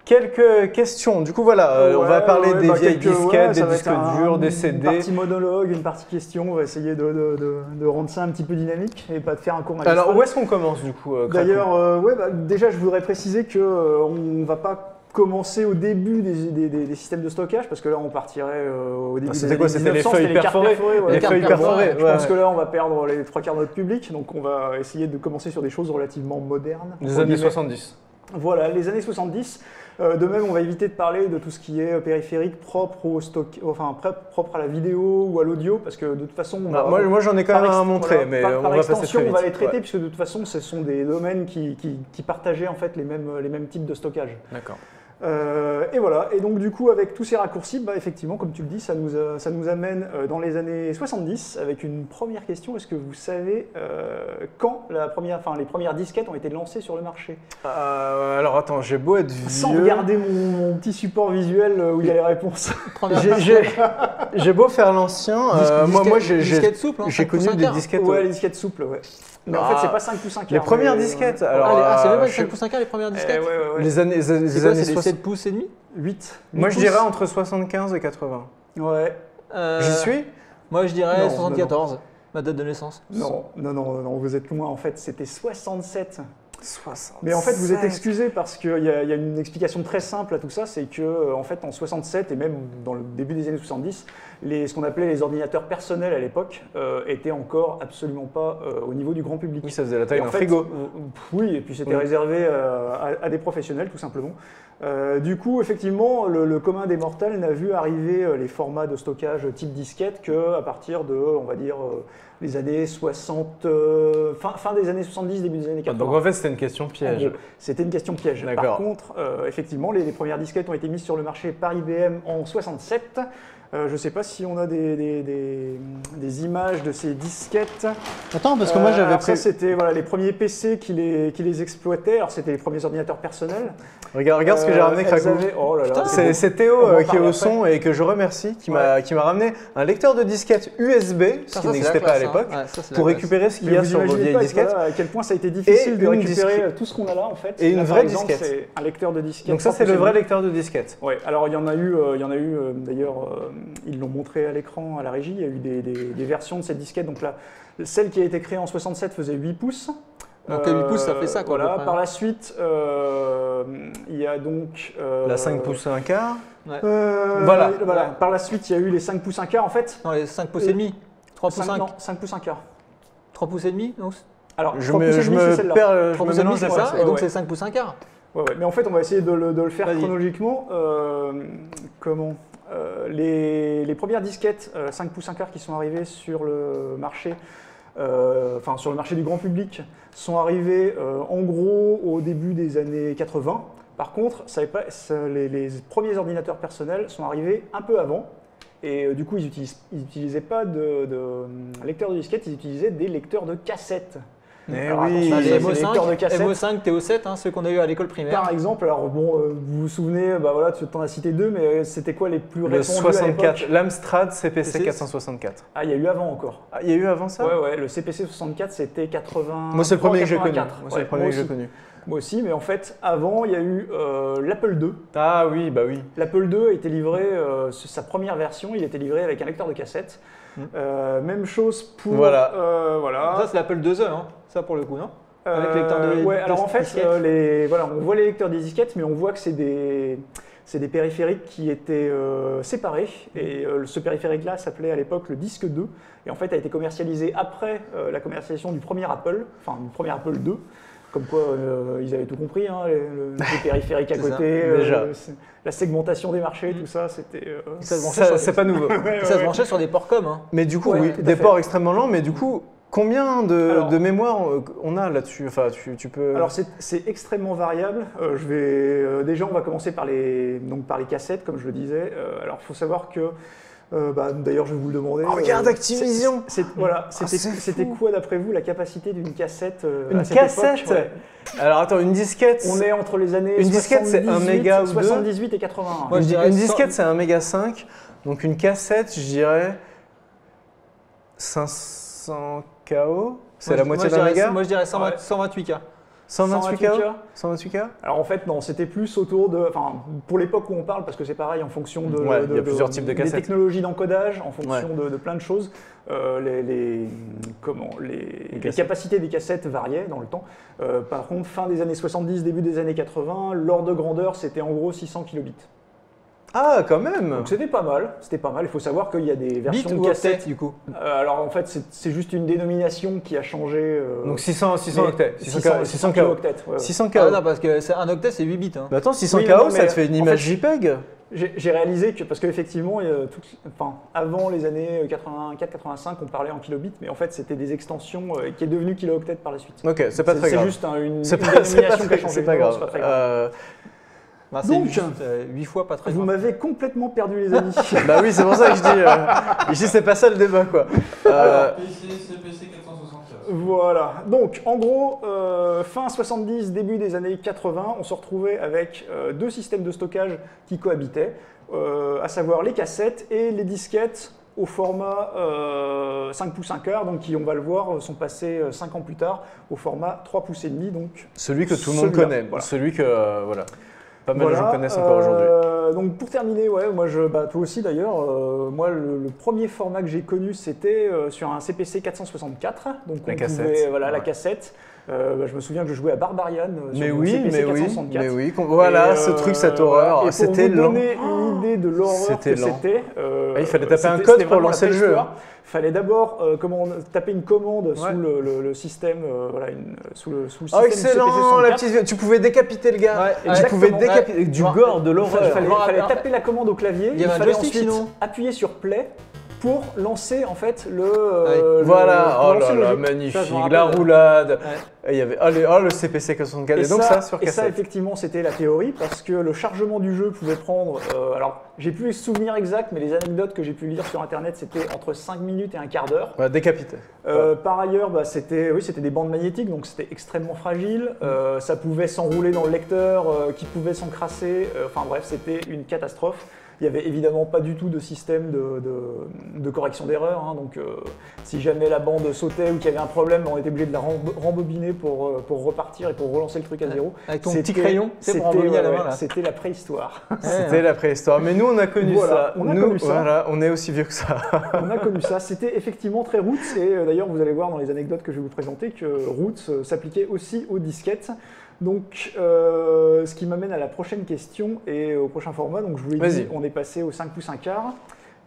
quelques questions. Du coup, voilà, on va parler des vieilles disquettes, des disques durs, des CD. Une partie monologue, une partie question. On va essayer de rendre ça un petit peu dynamique et pas de faire un cours magistral. Alors, où est-ce qu'on commence du coup D'ailleurs, déjà, je voudrais préciser qu'on ne va pas commencer au début des systèmes de stockage parce que là, on partirait au début des années 1900. C'était les feuilles perforées. Les feuilles perforées. Je pense que là, on va perdre les 3/4 de notre public. Donc, on va essayer de commencer sur des choses relativement modernes. Les années 70. Voilà, les années 70. De même, on va éviter de parler de tout ce qui est périphérique propre au stock, enfin propre à la vidéo ou à l'audio, parce que de toute façon, moi j'en ai quand même à montrer, mais on va passer très vite. On va les traiter puisque de toute façon, ce sont des domaines qui partageaient en fait les mêmes types de stockage. D'accord. Et voilà, et donc du coup avec tous ces raccourcis, effectivement comme tu le dis, ça nous amène dans les années 70 avec une première question. Est-ce que vous savez quand les premières disquettes ont été lancées sur le marché? Alors attends, j'ai beau être vieux... Sans regarder mon petit support visuel où il y a les réponses. J'ai beau faire l'ancien, moi j'ai connu des disquettes... Ouais, les disquettes souples, ouais. Mais en fait, c'est pas 5 pouces 1 quart. Les premières disquettes, c'est même pas 5 pouces 1 quart les premières disquettes. Ouais. Les années 7 pouces et demi 8. Moi, je dirais entre 75 et 80. Ouais. J'y suis? Moi, je dirais 74, ma date de naissance. Non, vous êtes loin. En fait, c'était 67. 67. Mais en fait, vous êtes excusé parce qu'il y a une explication très simple à tout ça, c'est que en fait, en 67 et même dans le début des années 70, ce qu'on appelait les ordinateurs personnels à l'époque étaient encore absolument pas au niveau du grand public. Oui, ça faisait la taille d'un frigo. Oui, et puis c'était réservé à des professionnels tout simplement. Du coup, effectivement, le commun des mortels n'a vu arriver les formats de stockage type disquette qu'à partir de, on va dire, les années 60, fin des années 70, début des années 80. Donc en fait, c'était une question piège. C'était une question piège. Par contre, effectivement, les premières disquettes ont été mises sur le marché par IBM en 67. Je ne sais pas si on a des images de ces disquettes. Attends, parce que moi j'avais pris... C'était les premiers PC qui les exploitaient. Alors c'était les premiers ordinateurs personnels. Regarde ce que j'ai ramené, Krakou. Oh là là, c'est Théo qui est au son et que je remercie, qui m'a ramené un lecteur de disquette USB, ce qui n'existait pas à l'époque, pour récupérer ce qu'il y a sur vos vieilles disquettes. À quel point ça a été difficile de récupérer tout ce qu'on a là en fait. Et une vraie disquette. C'est un lecteur de disquette. Donc ça c'est le vrai lecteur de disquette. Oui, alors il y en a eu d'ailleurs, ils l'ont montré à l'écran à la régie, il y a eu des versions de cette disquette. Donc là, celle qui a été créée en 67 faisait 8 pouces. Donc 8 pouces, ça fait ça quoi. Voilà. Par la suite, il y a donc... la 5 pouces 1 quart. Ouais. Voilà. Par la suite, il y a eu les 5 pouces 1 quart en fait. Non, les 5 pouces et demi. 3 pouces 5. Non, 5 pouces 1 quart. 3 pouces et demi donc... Alors, je me perds, je me mélange c'est ça, et donc c'est 5 pouces 1 quart. Ouais. Mais en fait, on va essayer de le faire chronologiquement. Comment les premières disquettes 5 pouces 1 quart qui sont arrivées sur le marché, sur le marché du grand public, sont arrivées en gros au début des années 80. Par contre, les premiers ordinateurs personnels sont arrivés un peu avant. Et du coup, ils n'utilisaient pas de lecteurs de disquettes, ils utilisaient des lecteurs de cassettes. Alors, oui, les MO5, TO7, ceux qu'on a eu à l'école primaire. Par exemple, alors bon, vous vous souvenez, tu t'en as cité deux, mais c'était quoi les plus répandus à l'époque ? Le 64, l'Amstrad CPC 464. Ah, il y a eu avant encore. Ah, il y a eu avant ça ? Ouais, le CPC 64, c'était 80. Moi, c'est le premier que j'ai connu. Moi aussi, mais en fait, avant, il y a eu l'Apple II. Ah oui, bah oui. L'Apple II a été livré, sa première version, il était livré avec un lecteur de cassette. Même chose pour... Voilà. Ça, c'est l'Apple IIe, hein, ça pour le coup, non? Avec lecteur de ouais, alors en fait, disquette. voilà, on voit les lecteurs des disquettes, mais on voit que c'est des périphériques qui étaient séparés. Et ce périphérique-là s'appelait à l'époque le disque 2. Et en fait, a été commercialisé après la commercialisation du premier Apple, enfin du premier Apple II. Comme quoi, ils avaient tout compris, hein, les périphériques à côté, la segmentation des marchés, tout ça, c'était... c'est pas nouveau. Ça se branchait sur des ports com. Hein. Mais du coup, oui, des ports extrêmement lents, mais du coup, combien de mémoire on a là-dessus? Enfin, tu peux... Alors, c'est extrêmement variable. Déjà, on va commencer par les cassettes, comme je le disais. Alors, il faut savoir que... d'ailleurs, je vais vous le demander. Oh, regarde Activision. C'était quoi d'après vous la capacité d'une cassette Une cassette ouais. Alors attends, une disquette. On est entre les années. Une disquette, c'est 1 méga ou 78 et 81. Moi, une disquette, c'est 1 méga 5. Donc une cassette, je dirais 500 KO. C'est la moitié d'un méga. Moi, je dirais 128K. 128K. Alors en fait, non, c'était plus autour de. Enfin, pour l'époque où on parle, parce que c'est pareil en fonction de. Il y a plusieurs types de cassettes. Des technologies d'encodage, en fonction de plein de choses. Les capacités des cassettes variaient dans le temps. Par contre, fin des années 70, début des années 80, l'ordre de grandeur, c'était en gros 600 kilobits. Ah, quand même. Donc c'était pas mal. Il faut savoir qu'il y a des versions de cassettes du coup. Alors en fait, c'est juste une dénomination qui a changé. Donc 600 octets. 600 octets. 600 KO. Ah non, parce que un octet c'est 8 bits. Hein. Mais attends, 600 KO, ça te fait une image JPEG. J'ai réalisé que, parce qu'effectivement, avant les années 84-85, on parlait en kilobits, mais en fait, c'était des extensions qui est devenu kilo-octet par la suite. Ok, c'est pas très grave. C'est juste une dénomination qui a changé. C'est pas grave. Donc, 8 fois pas très vous m'avez complètement perdu, les amis. Bah oui, c'est pour ça que je dis c'est pas ça le débat, quoi. CPC 475. Voilà. Donc, en gros, fin 70, début des années 80, on se retrouvait avec deux systèmes de stockage qui cohabitaient, à savoir les cassettes et les disquettes au format 5 pouces 1 quart, donc qui, on va le voir, sont passés 5 ans plus tard au format 3 pouces et demi. Donc celui que tout le monde connaît, voilà. Celui que voilà. Pas mal de gens connaissent encore aujourd'hui. Donc pour terminer, toi aussi d'ailleurs, moi le premier format que j'ai connu c'était sur un CPC 464, donc la cassette. Je me souviens que je jouais à Barbarian sur le CPC 464. Mais oui, voilà, ce truc, cette horreur, c'était lent. Pour vous donner une idée de l'horreur que c'était, il fallait taper un code pour lancer le jeu. Il fallait d'abord taper une commande sous le système, sous le système du excellent, la petite... Tu pouvais décapiter le gars. Tu pouvais décapiter du gore, de l'horreur. Il fallait taper la commande au clavier. Il fallait ensuite appuyer sur play pour lancer en fait voilà, oh là là, magnifique, la roulade. Et il y avait le CPC 464 et donc ça sur cassette. Et ça effectivement c'était la théorie parce que le chargement du jeu pouvait prendre, alors j'ai plus les souvenirs exacts mais les anecdotes que j'ai pu lire sur internet c'était entre 5 minutes et un quart d'heure. Décapité. Par ailleurs c'était des bandes magnétiques donc c'était extrêmement fragile, ça pouvait s'enrouler dans le lecteur, qui pouvait s'encrasser, enfin bref c'était une catastrophe. Il n'y avait évidemment pas du tout de système de correction d'erreur, hein, donc si jamais la bande sautait ou qu'il y avait un problème, on était obligé de la rembobiner pour repartir et pour relancer le truc à zéro. Avec ton petit crayon, c'est pour rembobiner à la main là. C'était la préhistoire. C'était la préhistoire, mais nous on a connu ça. Voilà, on est aussi vieux que ça. On a connu ça, c'était effectivement très roots et d'ailleurs vous allez voir dans les anecdotes que je vais vous présenter que roots s'appliquait aussi aux disquettes. Donc, ce qui m'amène à la prochaine question et au prochain format. Donc, je vous l'ai dit, on est passé au 5 pouces 1 quart.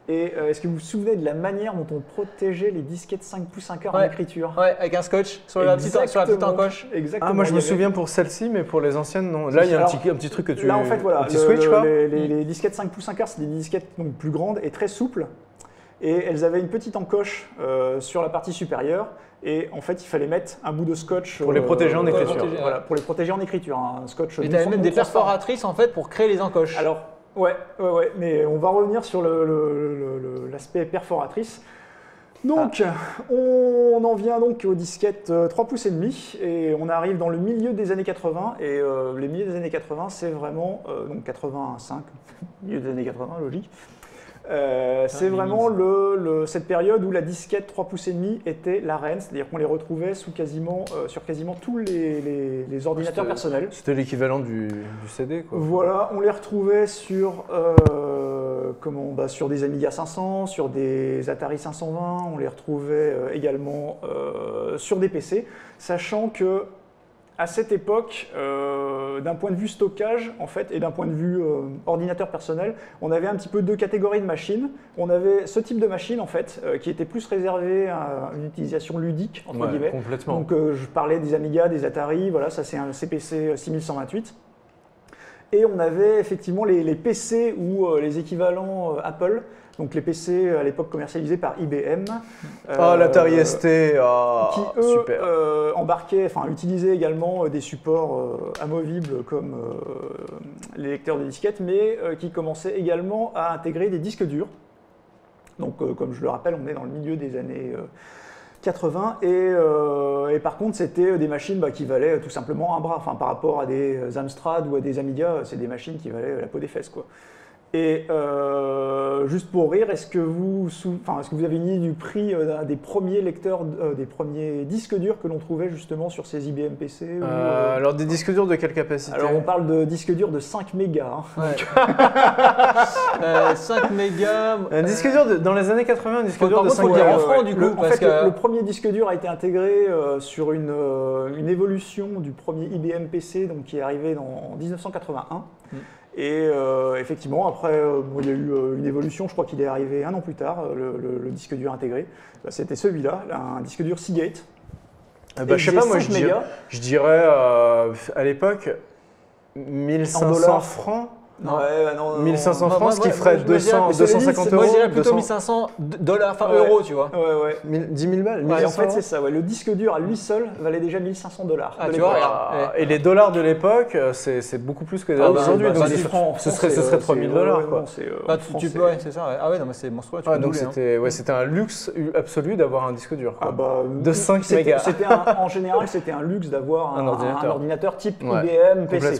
Et est-ce que vous vous souvenez de la manière dont on protégeait les disquettes 5 pouces 1 quart en écriture? Ouais, avec un scotch sur la petite encoche. Exactement. Ah, moi je me souviens pour celle-ci, mais pour les anciennes, non. Là, il y a un petit truc que tu... Là, en fait, voilà, un petit switch, quoi. Les disquettes 5 pouces 1 quart, c'est des disquettes donc, plus grandes et très souples. Et elles avaient une petite encoche sur la partie supérieure. Et en fait, il fallait mettre un bout de scotch pour les protéger en écriture. Voilà, pour les protéger en écriture. Un scotch. Et tu avais même des perforatrices en fait pour créer les encoches. Alors, ouais, mais on va revenir sur l'aspect perforatrice. Donc, on en vient donc aux disquettes 3 pouces et demi et on arrive dans le milieu des années 80 et les milieux des années 80, c'est vraiment donc 85, milieu des années 80, logique. C'est vraiment cette période où la disquette 3,5 pouces était la reine, c'est-à-dire qu'on les retrouvait sur quasiment tous les ordinateurs personnels. C'était l'équivalent du CD, quoi. Voilà, on les retrouvait sur des Amiga 500, sur des Atari 520, on les retrouvait également sur des PC, sachant que à cette époque, d'un point de vue stockage en fait, et d'un point de vue ordinateur personnel, on avait un petit peu deux catégories de machines. On avait ce type de machine en fait, qui était plus réservé à une utilisation ludique, entre guillemets. Complètement. Donc je parlais des Amiga, des Atari, voilà, ça c'est un CPC 6128. Et on avait effectivement les PC ou les équivalents Apple, donc les PC à l'époque commercialisés par IBM. L'Atari ST, qui eux super. utilisaient également des supports amovibles comme les lecteurs de disquettes, mais qui commençaient également à intégrer des disques durs. Donc comme je le rappelle, on est dans le milieu des années 80 et par contre c'était des machines qui valaient tout simplement un bras, par rapport à des Amstrad ou à des Amiga, c'est des machines qui valaient la peau des fesses, quoi. Et juste pour rire, est-ce que vous avez une idée du prix des premiers lecteurs, des premiers disques durs que l'on trouvait justement sur ces IBM PC Alors des disques durs de quelle capacité? Alors on parle de disques durs de 5 mégas. Ouais. 5 mégas. Un disque dur dans les années 80, un disque dur de 5 mégas. mégas. En francs, du coup, le premier disque dur a été intégré sur une évolution du premier IBM PC, donc qui est arrivé en 1981. Et effectivement, après, il y a eu une évolution, je crois qu'il est arrivé un an plus tard, le disque dur intégré. C'était celui-là, un disque dur Seagate. Je sais pas, moi je dirais à l'époque 1500 francs. Non. 1500 francs, ce qui ferait 250 euros. Moi, je dirais plutôt 1500 $, euros, tu vois. 10 000 balles. En fait, c'est ça. Le disque dur à lui seul valait déjà 1500 $. Tu vois, et les dollars de l'époque, c'est beaucoup plus que les dollars d'aujourd'hui. Donc ce serait 3 000 $. Quoi. C'est ça. Ah ouais, non, mais c'est monstrueux. Donc c'était un luxe absolu d'avoir un disque dur. De 5 mégas. En général, c'était un luxe d'avoir un ordinateur type IBM PC.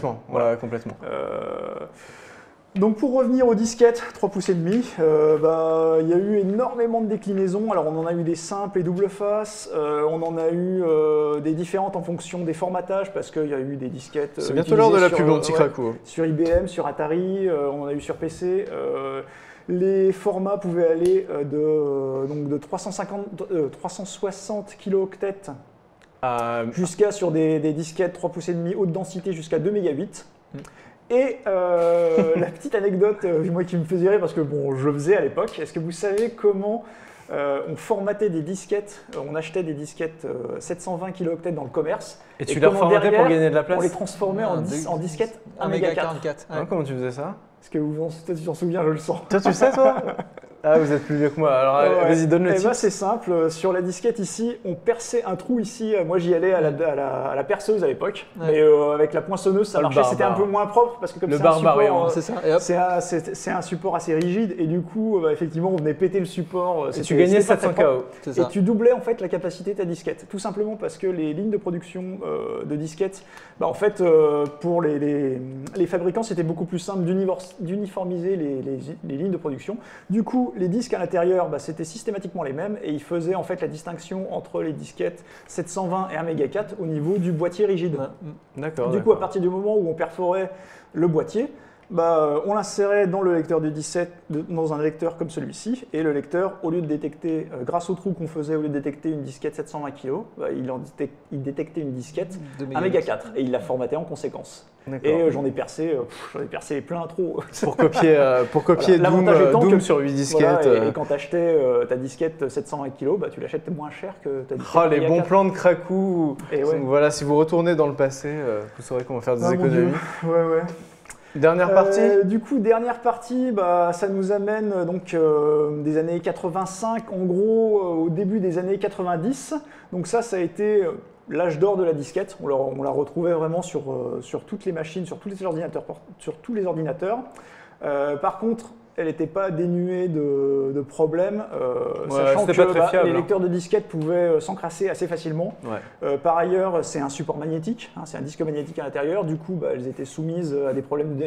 Complètement. Donc pour revenir aux disquettes 3,5 pouces, il y a eu énormément de déclinaisons. Alors on en a eu des simples et double face, on en a eu des différentes en fonction des formatages, parce qu'il y a eu des disquettes. C'est bientôt l'heure de la pub, mon petit Cracou. Sur IBM, sur Atari, on en a eu sur PC. Les formats pouvaient aller de 360 kilooctets jusqu'à sur des disquettes 3,5 pouces haute densité jusqu'à 2 mégabits. Et la petite anecdote, moi qui me faisait rire parce que je le faisais à l'époque, est-ce que vous savez comment on formatait des disquettes, on achetait des disquettes 720 kilooctets dans le commerce. Et tu les reformatais pour gagner de la place? On les transformait en disquettes 1 méga 4. Comment tu faisais ça? Est-ce que tu t'en souviens, je le sens. Toi, tu sais, toi? Ah, vous êtes plus vieux que moi. Alors, vas-y, donne le titre. C'est simple. Sur la disquette ici, on perçait un trou ici. Moi, j'y allais à la perceuse à l'époque. Mais avec la poinçonneuse, ça marchait. C'était un peu moins propre parce que comme c'est un support assez rigide. Et du coup, effectivement, on venait péter le support. Et tu gagnais 700 KO. Et tu doublais en fait la capacité de ta disquette. Tout simplement parce que les lignes de production de disquettes, en fait, pour les fabricants, c'était beaucoup plus simple d'uniformiser les lignes de production. Du coup, les disques à l'intérieur, c'était systématiquement les mêmes et ils faisaient en fait la distinction entre les disquettes 720 et 1 méga 4 au niveau du boîtier rigide. D'accord. Du coup, à partir du moment où on perforait le boîtier, on l'insérait dans le lecteur de disquette, dans un lecteur comme celui-ci, et le lecteur, au lieu de détecter, grâce au trou qu'on faisait, au lieu de détecter une disquette 720 kg, il détectait une disquette 1 méga 4 et il la formatait en conséquence. Et j'en ai percé plein trop. Pour copier Doom sur 8 disquettes. Voilà, et quand tu achetais ta disquette 720 kg, tu l'achètes moins cher que ta disquette. Les bons plans de Cracou. Donc voilà, si vous retournez dans le passé, vous saurez comment faire des économies. Ouais. Dernière partie. Du coup, dernière partie, ça nous amène donc des années 85, en gros au début des années 90. Donc ça a été l'âge d'or de la disquette. On la retrouvait vraiment sur toutes les machines, sur tous les ordinateurs. Par contre, elle n'était pas dénuée de problèmes, sachant que les lecteurs de disquettes pouvaient s'encrasser assez facilement. Ouais. Par ailleurs, c'est un support magnétique, hein, c'est un disque magnétique à l'intérieur, du coup elles étaient soumises à des problèmes de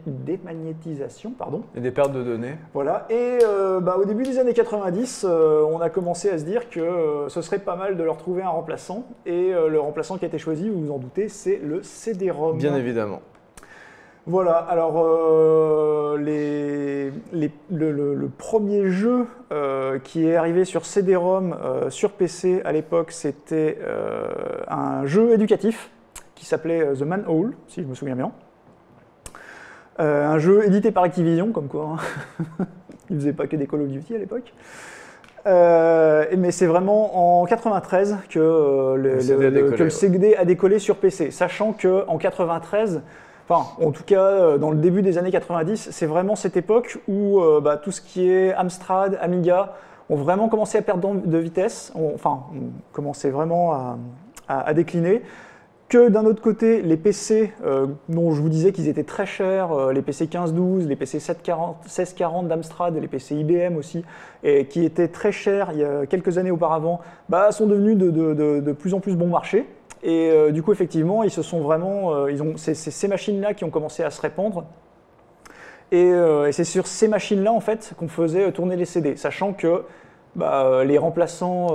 démagnétisation. Pardon. Et des pertes de données. Voilà, et au début des années 90, on a commencé à se dire que ce serait pas mal de leur trouver un remplaçant, et le remplaçant qui a été choisi, vous vous en doutez, c'est le CD-ROM. Bien évidemment. Voilà, alors le premier jeu qui est arrivé sur CD-ROM sur PC à l'époque, c'était un jeu éducatif qui s'appelait The Manhole, si je me souviens bien. Un jeu édité par Activision, comme quoi, hein. Ils ne faisaient pas que des Call of Duty à l'époque. Mais c'est vraiment en 93 que le CD a décollé sur PC, sachant qu'en 93, enfin, en tout cas, dans le début des années 90, c'est vraiment cette époque où tout ce qui est Amstrad, Amiga, ont vraiment commencé à perdre de vitesse, ont commencé vraiment à décliner. Que d'un autre côté, les PC, dont je vous disais qu'ils étaient très chers, les PC 1512, les PC 1640 d'Amstrad, les PC IBM aussi, et qui étaient très chers il y a quelques années auparavant, sont devenus de plus en plus bon marché. Et du coup, effectivement, ils se sont vraiment, c'est ces machines-là qui ont commencé à se répandre. Et c'est sur ces machines-là, en fait, qu'on faisait tourner les CD, sachant que les remplaçants,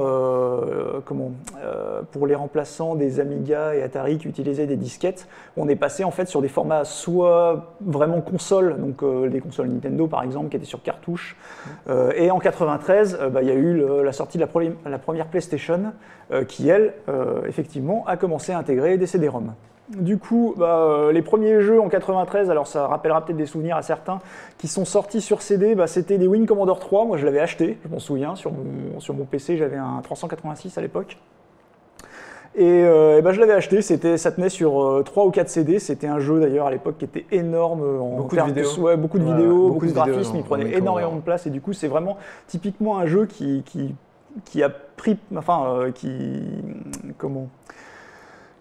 pour les remplaçants des Amiga et Atari qui utilisaient des disquettes, on est passé en fait sur des formats soit vraiment consoles, donc les consoles Nintendo par exemple qui étaient sur cartouche, et en 93, il y a eu la sortie de la première PlayStation qui elle, effectivement, a commencé à intégrer des CD-ROM. Du coup, les premiers jeux en 93, alors ça rappellera peut-être des souvenirs à certains, qui sont sortis sur CD, c'était des Wing Commander 3, moi je l'avais acheté, je m'en souviens, sur mon PC, j'avais un 386 à l'époque. Et je l'avais acheté, ça tenait sur 3 ou 4 CD, c'était un jeu d'ailleurs à l'époque qui était énorme en termes de vidéos, beaucoup de vidéos, beaucoup de graphismes, il prenait énormément de place, et du coup c'est vraiment typiquement un jeu qui a pris,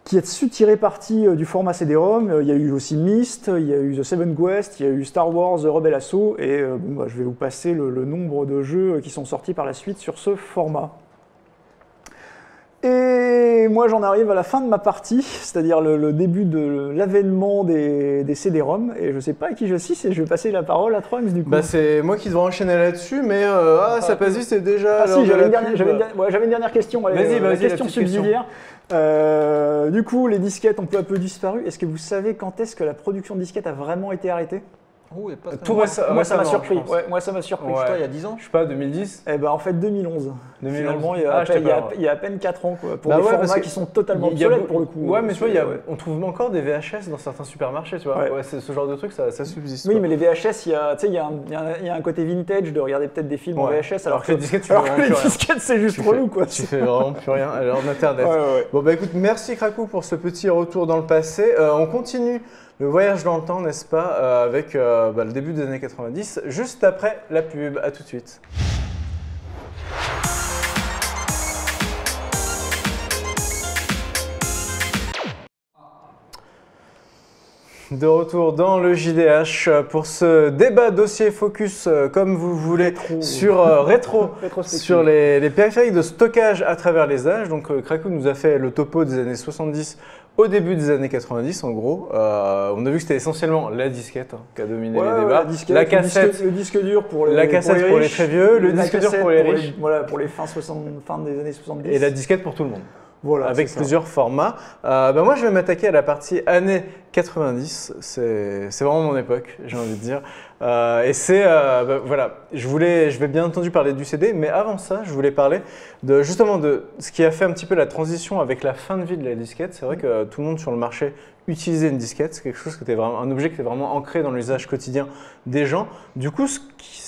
qui a su tirer parti du format CD-ROM. Il y a eu aussi Myst, il y a eu The Seven Quest, il y a eu Star Wars Rebel Assault, et je vais vous passer le nombre de jeux qui sont sortis par la suite sur ce format. Et moi j'en arrive à la fin de ma partie, c'est-à-dire le début de l'avènement des CD-ROM, et je ne sais pas à qui je cisse, et je vais passer la parole à Trunks du coup. C'est moi qui devrais enchaîner là-dessus, mais ça passe vite, c'est déjà... si, j'avais une dernière question, vas-y, question subsidiaire. Du coup, les disquettes ont peu à peu disparu. Est-ce que vous savez quand est-ce que la production de disquettes a vraiment été arrêtée ? Moi, ça m'a surpris. Moi, ça m'a surpris. Toi, il y a 10 ans ? Je sais pas, 2010 ? En fait, 2011. Finalement, il y a à peine 4 ans, quoi, pour des formats qui sont totalement obsolètes pour le coup. Ouais, mais tu vois, on trouve encore des VHS dans certains supermarchés, tu vois. Ouais, c'est ce genre de truc, ça subsiste. Oui, mais les VHS, il y a un côté vintage de regarder peut-être des films en VHS, alors que les disquettes, c'est juste relou, quoi. Tu fais vraiment plus rien à l'heure d'Internet. Bon, écoute, merci Krakou pour ce petit retour dans le passé. On continue le voyage dans le temps, n'est-ce pas, avec le début des années 90, juste après la pub. À tout de suite. De retour dans le JDH pour ce débat dossier focus comme vous voulez sur rétro, sur les périphériques de stockage à travers les âges. Donc Krakou nous a fait le topo des années 70 au début des années 90 en gros. On a vu que c'était essentiellement la disquette qui a dominé les débats. La cassette, le disque dur pour les pour les très vieux, le disque dur pour les riches. Pour les fin des années 70. Et la disquette pour tout le monde. Voilà, avec plusieurs formats. Moi, je vais m'attaquer à la partie années 90. C'est vraiment mon époque, j'ai envie de dire. Et c'est voilà. Je vais bien entendu parler du CD, mais avant ça, je voulais parler justement de ce qui a fait un petit peu la transition avec la fin de vie de la disquette. C'est vrai que tout le monde sur le marché utilisait une disquette. C'est quelque chose qui était vraiment un objet qui était vraiment ancré dans l'usage quotidien des gens. Du coup, ce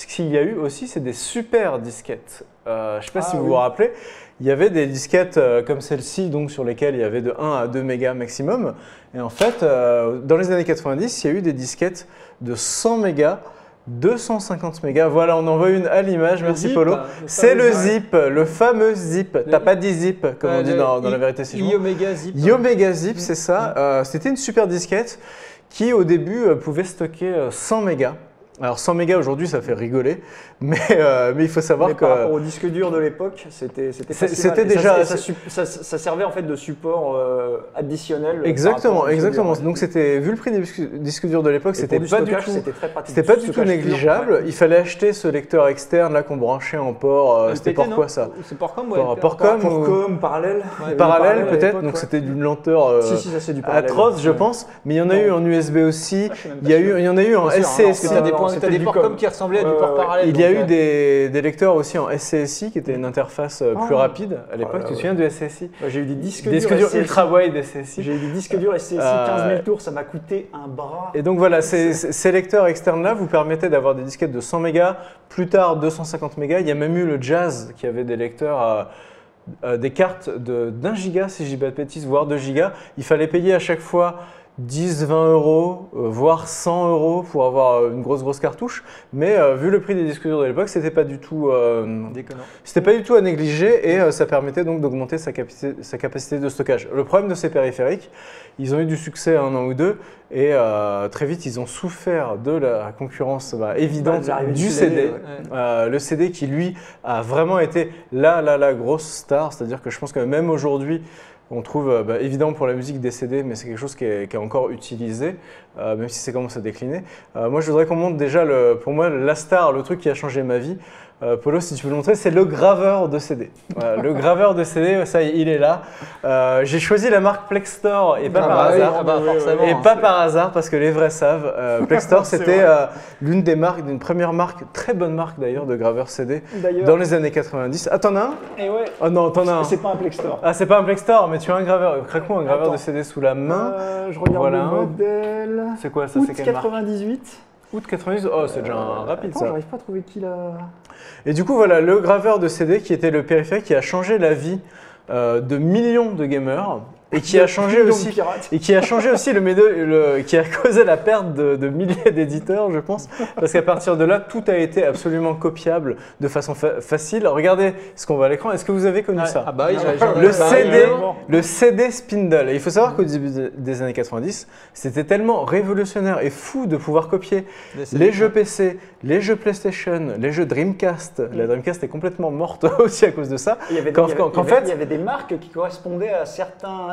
qu'il y a eu aussi, c'est des super disquettes. Je ne sais pas si vous vous rappelez. Il y avait des disquettes comme celle-ci, donc sur lesquelles il y avait de 1 à 2 mégas maximum. Et en fait, dans les années 90, il y a eu des disquettes de 100 mégas, 250 mégas. Voilà, on en voit une à l'image. Merci Polo. C'est le zip, le fameux zip. T'as pas dit zip, comme on dit dans La Vérité si je mens. Yomega Zip. Yomega Zip, c'est ça. C'était une super disquette qui, au début, pouvait stocker 100 mégas. Alors 100 mégas aujourd'hui, ça fait rigoler, mais il faut savoir que… Par rapport au disque dur de l'époque, c'était déjà… Ça servait en fait de support additionnel. Exactement. Donc vu le prix des disques durs de l'époque, c'était pas du tout négligeable. Ouais. Il fallait acheter ce lecteur externe là qu'on branchait en port. C'était pour quoi ça? C'est Portcom, Portcom, parallèle. Parallèle peut-être, donc c'était d'une lenteur atroce, je pense. Mais il y en a eu en USB aussi. Il y en a eu en SCSI. T'as des Portcom qui ressemblaient à du port parallèle. Il y a eu des lecteurs aussi en SCSI qui étaient une interface plus rapide à l'époque. Tu te souviens du SCSI? J'ai eu des disques durs ultra wide SCSI. J'ai eu des disques durs SCSI 15 000 tours, ça m'a coûté un bras. Et donc voilà, ces lecteurs externes-là vous permettaient d'avoir des disquettes de 100 mégas, plus tard 250 mégas. Il y a même eu le Jazz qui avait des lecteurs des cartes d'1 giga, si je dis pas de bêtises, voire 2 gigas. Il fallait payer à chaque fois 10, 20 euros, voire 100 euros pour avoir une grosse cartouche. Mais vu le prix des disques durs de l'époque, c'était pas du tout déconnant. C'était pas du tout à négliger et ça permettait donc d'augmenter sa capacité de stockage. Le problème de ces périphériques, ils ont eu du succès 1 an ou 2 et très vite ils ont souffert de la concurrence évidente du CD. Le CD qui lui a vraiment été la grosse star, c'est-à-dire que je pense que même aujourd'hui, on trouve évidemment pour la musique des CD, mais c'est quelque chose qui est encore utilisé, même si ça commence à décliner. Moi, je voudrais qu'on montre déjà, pour moi, la star, le truc qui a changé ma vie. Polo, si tu peux le montrer, c'est le graveur de CD. Voilà, le graveur de CD, ça, il est là. J'ai choisi la marque Plextor et pas par hasard. Et pas par hasard, parce que les vrais savent. Plextor, c'était l'une des marques, d'une première marque, très bonne marque d'ailleurs, de graveur CD dans les années 90. Ah, t'en as un? Et ouais. Oh non, t'en as un. C'est pas un Plextor. Ah, c'est pas un Plextor, mais tu as un graveur. Craque-moi un graveur de CD sous la main. Je regarde le modèle. C'est quoi ça? C'est quelle marque? 98. Août 98, oh c'est déjà un rapide ça. J'arrive pas à trouver qui l'a… Et du coup voilà, le graveur de CD qui était le périphérique qui a changé la vie de millions de gamers et qui a changé aussi qui a causé la perte de milliers d'éditeurs, je pense, parce qu'à partir de là, tout a été absolument copiable de façon facile. Regardez ce qu'on voit à l'écran. Est-ce que vous avez connu ça? Ah bah oui, le CD Spindle. Et il faut savoir qu'au début des années 90, c'était tellement révolutionnaire et fou de pouvoir copier les jeux PC, les jeux PlayStation, les jeux Dreamcast. La Dreamcast est complètement morte aussi à cause de ça. Il y avait des marques qui correspondaient à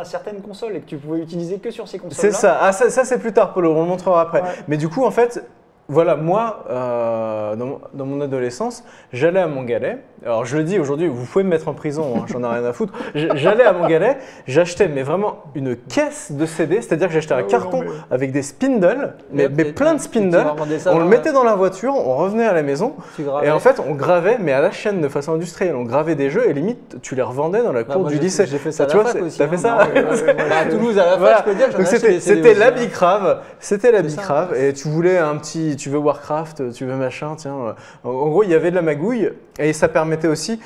certaines consoles et que tu pouvais utiliser que sur ces consoles-là. C'est ça. Ah, ça c'est plus tard, Polo, on le montrera après. Ouais. Mais du coup, en fait, voilà, moi, dans mon adolescence, j'allais à Montgallet. Alors, je le dis aujourd'hui, vous pouvez me mettre en prison, hein, j'en ai rien à foutre. J'allais à Montgallet, j'achetais vraiment une caisse de CD, c'est-à-dire que j'achetais un carton avec des spindles, mais plein de spindles. On le mettait dans la voiture, on revenait à la maison. Et en fait, on gravait, mais à la chaîne de façon industrielle. On gravait des jeux et limite, tu les revendais dans la cour du lycée. J'ai fait ça à la fac aussi. T'as fait ça à Toulouse, à la fac, je peux dire. C'était la Bicrave. C'était la Bicrave. Et tu voulais un petit… Tu veux Warcraft, tu veux machin, tiens. En gros, il y avait de la magouille et ça permettait aussi,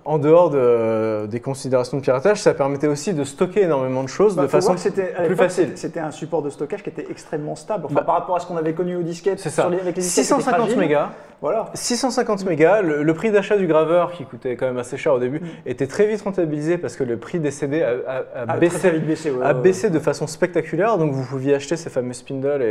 en dehors des considérations de piratage, ça permettait aussi de stocker énormément de choses de façon plus facile. C'était un support de stockage qui était extrêmement stable. Par rapport à ce qu'on avait connu aux disquettes, c'est ça. Avec les disquettes 650 mégas. Voilà. 650 mégas, le prix d'achat du graveur qui coûtait quand même assez cher au début était très vite rentabilisé parce que le prix des CD a baissé de façon spectaculaire. Donc vous pouviez acheter ces fameux spindles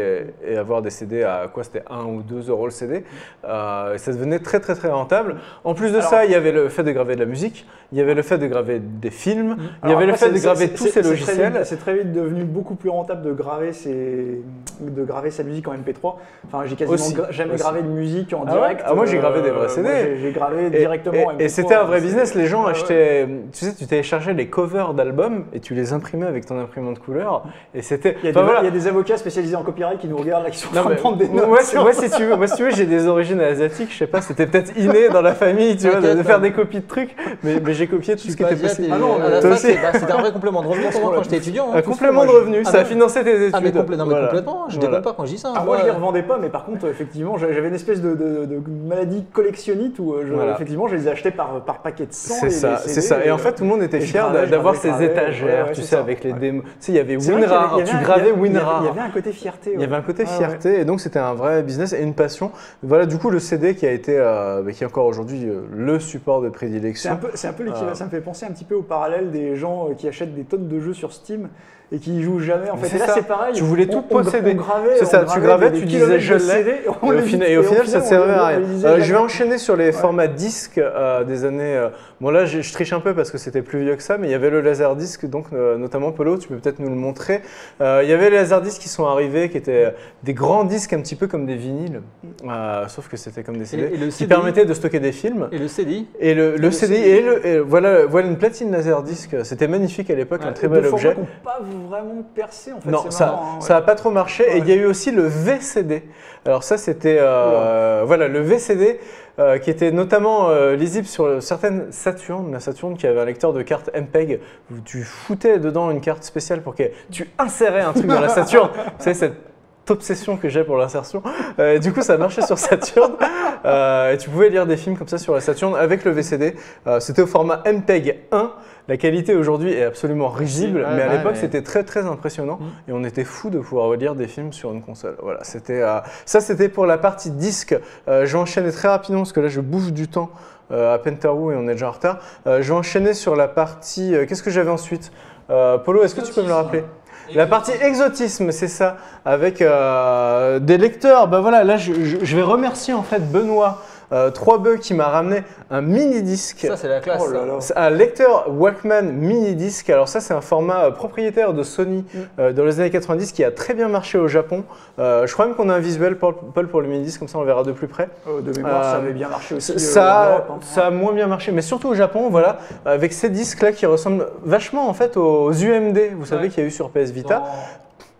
et avoir des CD à quoi? C'était 1 ou 2 euros le CD. Et ça devenait très rentable. En plus de ça, il y avait le fait de graver de la musique, il y avait le fait de graver des films, il y avait le fait de graver tous ces logiciels. C'est très vite devenu beaucoup plus rentable de graver sa musique en MP3. Enfin, j'ai quasiment jamais gravé de musique en direct. Moi j'ai gravé des vrais CD. J'ai gravé directement en MP3. Et c'était un vrai business. Les gens achetaient, tu sais, tu téléchargeais les covers d'albums et tu les imprimais avec ton imprimante couleur. Et c'était. Il y a des avocats spécialisés en copyright qui nous regardent là, qui sont en train de prendre des notes. Moi, si tu veux, j'ai des origines asiatiques. Je sais pas, c'était peut-être inné dans la famille, tu vois, de faire des copies de trucs. Mais j'ai copié tout ce qui était possible. Ah non, c'était un vrai complément de revenu pour moi quand j'étais étudiant. Un complément de revenu, ça a financé tes études. Non, mais complètement. Je déconne pas quand je dis ça. Moi, je les revendais pas, mais par contre, effectivement, j'avais une espèce de maladie collectionnite où effectivement, je les achetais par paquet de 100. C'est ça. Et en fait, tout le monde était fier d'avoir ces étagères, tu sais, avec les démos. Tu sais, il y avait WinRAR, tu gravais WinRAR. Il y avait un côté fierté. Il y avait un côté fierté, et donc c'était un vrai business et une passion. Voilà, du coup, le CD qui a été, qui est encore aujourd'hui le support de prédilection. C'est un peu l'équivalent. Ça me fait penser un petit peu au parallèle des gens qui achètent des tonnes de jeux sur Steam et qui jouent jamais en fait. C'est Et là ça. c'est pareil. Tu voulais tout posséder. C'est ça, tu gravais, tu disais je l'ai. Et au final, ça ne servait à rien. Je vais enchaîner sur les formats disques des années. Bon, là, je triche un peu parce que c'était plus vieux que ça, mais il y avait le laserdisc, donc notamment Polo, tu peux peut-être nous le montrer. Il y avait les laserdiscs qui sont arrivés, qui étaient des grands disques un petit peu comme des vinyles, sauf que c'était comme des CD, qui permettaient de stocker des films. Et le CD. Et le CD, et voilà une platine laserdisc, c'était magnifique à l'époque, un très bel objet. Qui n'ont pas vraiment percé en fait. Non, ça n'a pas trop marché. Et il y a eu aussi le VCD. Alors ça, c'était voilà, le VCD qui était notamment lisible sur certaines Saturn, la Saturn qui avait un lecteur de cartes MPEG où tu foutais dedans une carte spéciale pour que tu insérais un truc dans la Saturn. Vous savez, cette obsession que j'ai pour l'insertion. Du coup, ça marchait sur Saturn. Et tu pouvais lire des films comme ça sur la Saturn avec le VCD. C'était au format MPEG 1. La qualité aujourd'hui est absolument risible, mais à l'époque c'était très très impressionnant et on était fous de pouvoir lire des films sur une console. Voilà, ça c'était pour la partie disque. Je vais enchaîner très rapidement parce que là je bouffe du temps à Pentarou et on est déjà en retard. Je vais enchaîner sur la partie. Qu'est-ce que j'avais ensuite Polo, est-ce que tu peux me le rappeler? La partie exotisme, c'est ça, avec des lecteurs. Bah voilà, là je vais remercier en fait Benoît. 3 qui m'a ramené un mini-disque. Ça, c'est la classe. Oh là là. Un lecteur Walkman mini-disque. Alors ça, c'est un format propriétaire de Sony dans les années 90 qui a très bien marché au Japon. Je crois même qu'on a un visuel, Paul, pour le mini-disque, comme ça on le verra de plus près. De mémoire, ça avait bien marché aussi. Ça a moins bien marché, mais surtout au Japon, voilà, avec ces disques-là qui ressemblent vachement en fait aux UMD, vous savez, qu'il y a eu sur PS Vita.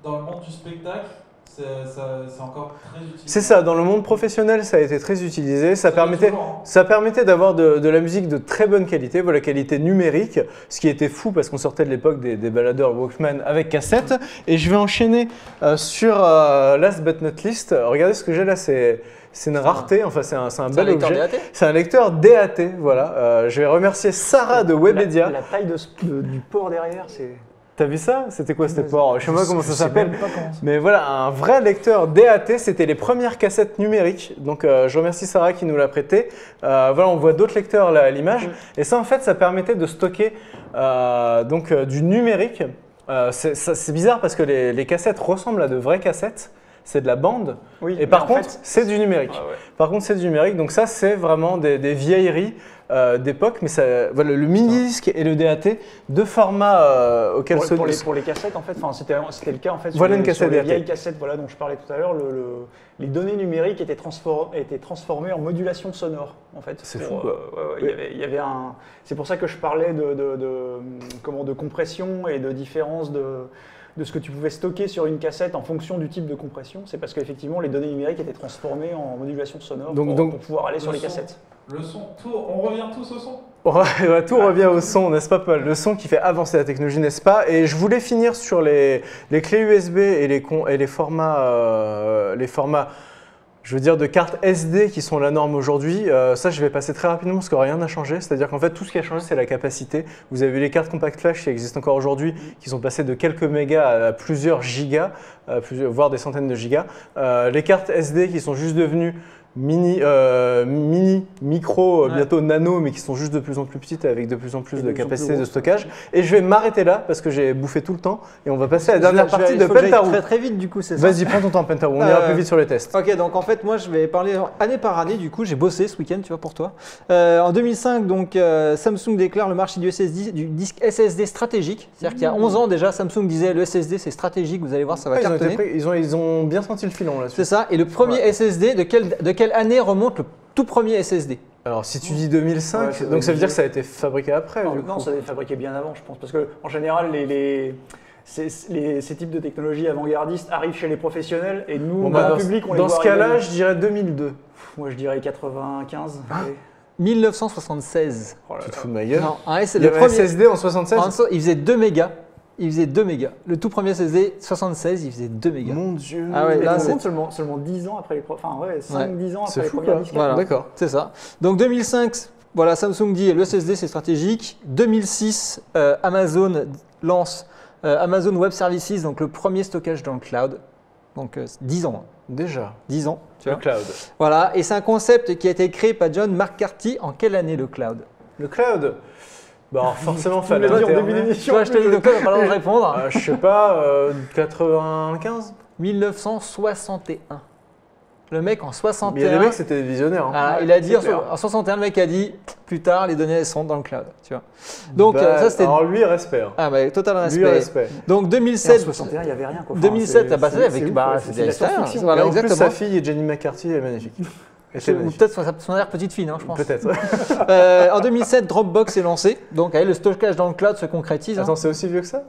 Dans le monde du spectacle, c'est encore très utilisé. C'est ça, dans le monde professionnel, ça a été très utilisé. Ça permettait d'avoir de la musique de très bonne qualité, voilà, qualité numérique, ce qui était fou parce qu'on sortait de l'époque des baladeurs Walkman avec cassette. Et je vais enchaîner sur Last But Not Least. Regardez ce que j'ai là, c'est une rareté, enfin c'est un bel objet. C'est un lecteur DAT, voilà. Je vais remercier Sarah de Webedia. La taille du port derrière, c'est... T'as vu ça? C'était quoi ce port? Je sais pas comment ça s'appelle. Mais voilà, un vrai lecteur DAT, c'était les premières cassettes numériques. Donc je remercie Sarah qui nous l'a prêté. Voilà, on voit d'autres lecteurs là à l'image. Et ça en fait, ça permettait de stocker du numérique. C'est bizarre parce que les cassettes ressemblent à de vraies cassettes. C'est de la bande. Oui, et par contre, c'est du numérique. Par contre, c'est du numérique. Donc ça, c'est vraiment des vieilleries d'époque, mais ça, voilà, le mini-disque et le DAT, deux formats auxquels pour les cassettes en fait, c'était le cas en fait sur, voilà sur les vieilles cassettes voilà, dont je parlais tout à l'heure, les données numériques étaient transformées en modulation sonore en fait. C'est fou quoi. Il y avait c'est pour ça que je parlais de compression et de différence de ce que tu pouvais stocker sur une cassette en fonction du type de compression. C'est parce qu'effectivement les données numériques étaient transformées en modulation sonore pour pouvoir aller sur les cassettes. Le son, on revient tous au son. Tout revient au son, n'est-ce pas Paul? Le son qui fait avancer la technologie, n'est-ce pas? Et je voulais finir sur les clés USB et les formats, je veux dire, de cartes SD qui sont la norme aujourd'hui. Ça, je vais passer très rapidement parce que rien n'a changé. C'est-à-dire qu'en fait, tout ce qui a changé, c'est la capacité. Vous avez vu les cartes compact flash qui existent encore aujourd'hui, qui sont passées de quelques mégas à plusieurs gigas, voire des centaines de gigas. Les cartes SD qui sont juste devenues mini, micro, bientôt nano, mais qui sont juste de plus en plus petites avec de plus en plus de capacité de stockage. Et je vais m'arrêter là parce que j'ai bouffé tout le temps et on va passer à la dernière partie de Pentarou. Très vite du coup, c'est ça. Vas-y, prends ton temps Pentarou, on ira plus vite sur les tests. Ok, donc en fait, moi je vais parler année par année. Du coup, j'ai bossé ce week-end, tu vois, pour toi. En 2005, donc Samsung déclare le marché du disque SSD stratégique. C'est-à-dire qu'il y a 11 ans déjà, Samsung disait le SSD c'est stratégique. Vous allez voir, ça va cartonner. Ils ont bien senti le filon là-dessus. C'est ça. Et le premier SSD de quelle année remonte le tout premier SSD? Alors si tu dis 2005, donc ça veut dire que ça a été fabriqué après? Non, ça a été fabriqué bien avant, je pense, parce qu'en général, ces types de technologies avant-gardistes arrivent chez les professionnels et nous, grand public, on les voit. Dans ce cas-là, je dirais 2002. Moi, je dirais 95. 1976. Tu te fous de ma gueule? Non, le premier SSD en 76? Il faisait 2 mégas. Il faisait 2 mégas. Le tout premier SSD, 76, il faisait 2 mégas. Mon Dieu. Ah ouais, là, c'est seulement 10 ans après les premiers. Enfin, 5-10 ans après les premiers disques. Voilà. D'accord. C'est ça. Donc 2005, voilà, Samsung dit le SSD c'est stratégique. 2006, Amazon lance Amazon Web Services, donc le premier stockage dans le cloud. Donc 10 ans. Déjà. 10 ans. Tu vois. Le cloud. Voilà, et c'est un concept qui a été créé par John McCarthy. En quelle année le cloud? Le cloud Bah alors forcément, Tu l'as dit en début d'émission. Toi, je te dis, donc toi, t'as pas le droit de répondre. Je sais pas, 95. 1961. Le mec en 61. Mais il y a des mecs, c'était des visionnaires. Hein. Ah, il a dit en 61, le mec a dit plus tard, les données elles sont dans le cloud. Tu vois. Donc ça c'était. Alors lui, respect. Hein. Ah mais total respect. Lui, respect. Donc 2007. En 61, il n'y avait rien quoi. 2007, t'as passé avec c'est la science-fiction. Voilà, en plus, exactement. sa fille, Jenny McCarthy, elle est magnifique. Ou peut-être son arrière-petite-fille, je pense. Peut-être. En 2007, Dropbox est lancé. Donc le stockage dans le cloud se concrétise. Attends, c'est aussi vieux que ça?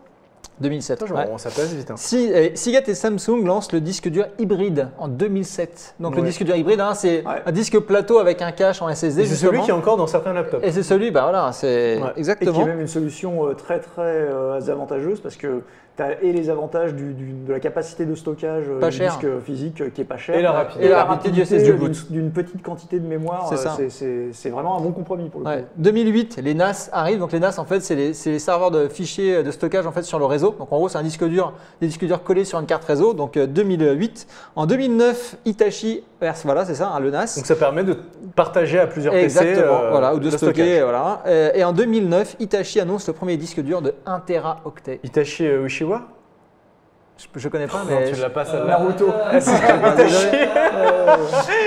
2007. Ça passe vite. Hein. Seagate et Samsung lancent le disque dur hybride en 2007. Donc le disque dur hybride, c'est un disque plateau avec un cache en SSD. C'est celui qui est encore dans certains laptops. Et c'est celui, c'est exactement. Et qui est même une solution très très avantageuse parce que tu as les avantages de la capacité de stockage du disque physique qui est pas cher. Et la rapidité du SSD boot. D'une petite quantité de mémoire. C'est vraiment un bon compromis pour le coup. 2008, les NAS arrivent. Donc les NAS, en fait, c'est les serveurs de fichiers de stockage en fait, sur le réseau. Donc en gros, c'est un disque dur, des disques durs collés sur une carte réseau. Donc 2008. En 2009, Hitachi, voilà, c'est ça, le NAS. Donc ça permet de partager à plusieurs PC. Exactement, ou de stocker. Voilà. Et en 2009, Hitachi annonce le premier disque dur de 1 Teraoctet. Hitachi Uchiwa? Je connais pas, mais. Non, tu l'as pas ça Naruto.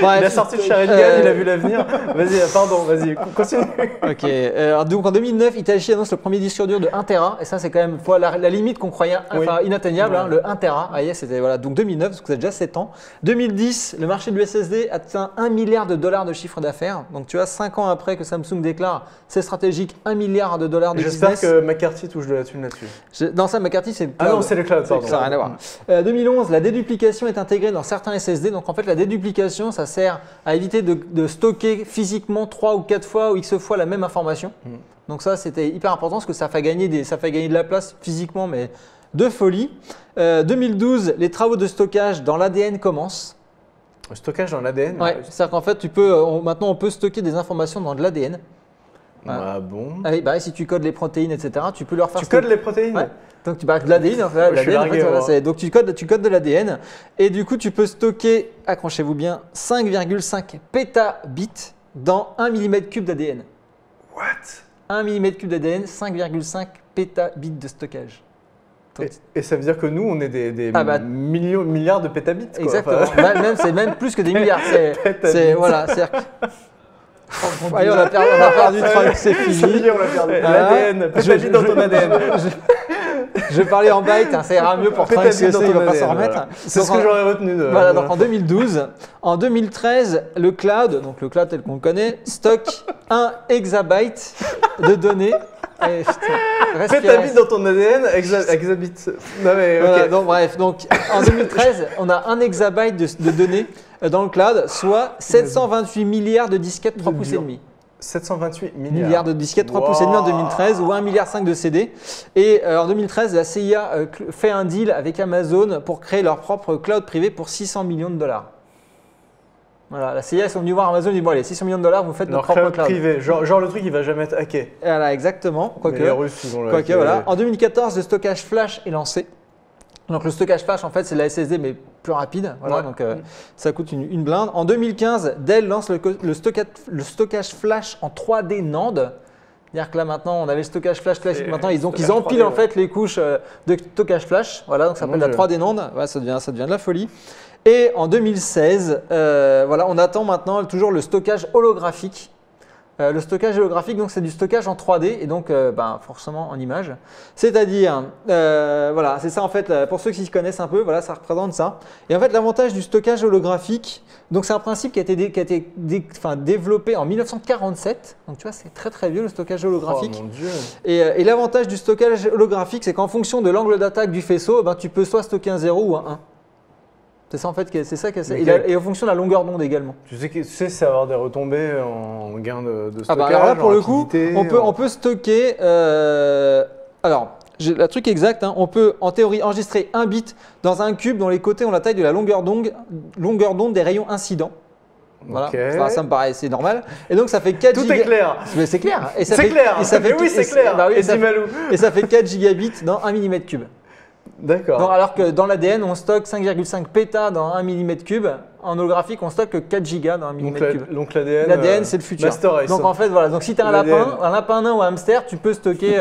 Il a sorti de Sharingan, il a vu l'avenir. Vas-y, continue. Ok. Donc en 2009, Hitachi annonce le premier disque dur de 1 Tera. Et ça, c'est quand même la limite qu'on croyait inatteignable, le 1 Tera. C'était voilà. Donc 2009, donc ça a déjà 7 ans. 2010, le marché du SSD atteint $1 milliard de chiffre d'affaires. Donc tu vois, 5 ans après que Samsung déclare c'est stratégique, $1 milliard de business. J'espère que McCarthy touche de la thune là-dessus. Non, ça, McCarthy, c'est le cloud. Ah non, c'est le cloud, pardon. Ça n'a rien à voir. 2011, la déduplication est intégrée dans certains SSD. Donc en fait, la déduplication, ça sert à éviter de stocker physiquement 3 ou 4 fois ou X fois la même information. Donc ça, c'était hyper important parce que ça fait gagner de la place physiquement, mais de folie. 2012, les travaux de stockage dans l'ADN commencent. Le stockage dans l'ADN? Ouais, c'est-à-dire qu'en fait, maintenant, on peut stocker des informations dans de l'ADN. Ah bon? Ah oui, si tu codes les protéines, etc., tu peux leur faire. Tu codes les protéines? Ouais. Donc tu parles de l'ADN, donc tu codes de l'ADN et du coup tu peux stocker, accrochez-vous bien, 5,5 pétabits dans 1 mm3 d'ADN. What? 1 mm3 d'ADN, 5,5 pétabits de stockage. Et ça veut dire que nous, on est des milliards de pétabits, quoi. Exactement. C'est même plus que des milliards. Voilà, allez, on a perdu 3, c'est fini. L'ADN, pétabits dans ton ADN. Je parlais en byte, ça ira mieux pour Franck CEC, il va pas s'en remettre. Voilà. C'est ce que j'aurais retenu. Voilà, donc en 2012. En 2013, le cloud tel qu'on le connaît, stocke 1 exabyte de données. Pétabit dans ton ADN, exabit. Non mais, voilà, donc, bref, en 2013, on a 1 exabyte de données dans le cloud, soit 728 milliards de disquettes 3 pouces et demi. 728 milliards de disquettes 3 pouces et demi en 2013 ou 1,5 milliard de CD. Et en 2013, la CIA fait un deal avec Amazon pour créer leur propre cloud privé pour $600 millions. Voilà, la CIA, ils sont venus voir Amazon, ils disent bon allez, $600 millions, vous faites notre propre cloud. Privé, genre le truc il va jamais être hacké. Voilà, exactement. Les Russes, ils vont le hacker. Voilà. En 2014, le stockage flash est lancé. Donc le stockage flash, en fait, c'est la SSD mais plus rapide. Voilà, donc ça coûte une blinde. En 2015, Dell lance le stockage flash en 3D NAND. C'est-à-dire que là maintenant, on avait le stockage flash classique. Maintenant, ils empilent en fait les couches de stockage flash. Voilà, donc ça s'appelle la 3D NAND. Ouais, ça devient de la folie. Et en 2016, on attend maintenant toujours le stockage holographique. Le stockage holographique, donc c'est du stockage en 3D et donc forcément en image. C'est-à-dire, c'est ça en fait, pour ceux qui s'y connaissent un peu, voilà, ça représente ça. Et en fait, l'avantage du stockage holographique, donc c'est un principe qui a été développé en 1947. Donc tu vois, c'est très très vieux le stockage holographique. Oh mon Dieu. Et l'avantage du stockage holographique, c'est qu'en fonction de l'angle d'attaque du faisceau, tu peux soit stocker un 0 ou un 1. C'est ça en fait, c'est ça que c'est. Et en fonction de la longueur d'onde également. Tu sais, c'est avoir des retombées en gain de stockage. Alors là, pour le coup, on peut stocker. Alors, j'ai le truc exact. On peut en théorie enregistrer un bit dans un cube dont les côtés ont la taille de la longueur d'onde des rayons incidents. Voilà, okay. Ça me paraît, c'est normal. Et donc ça fait 4 Tout est clair. Mais c'est clair. C'est clair. Oui, c'est clair. Et ça fait 4 gigabits dans 1 mm3. D'accord. Alors que dans l'ADN, on stocke 5,5 pétas dans 1 mm3 en holographique, on stocke que 4 Go dans un millimètre cube. Donc l'ADN. L'ADN, c'est le futur. Master Race. Donc en fait, voilà. Donc si tu as un lapin nain ou un hamster, tu peux stocker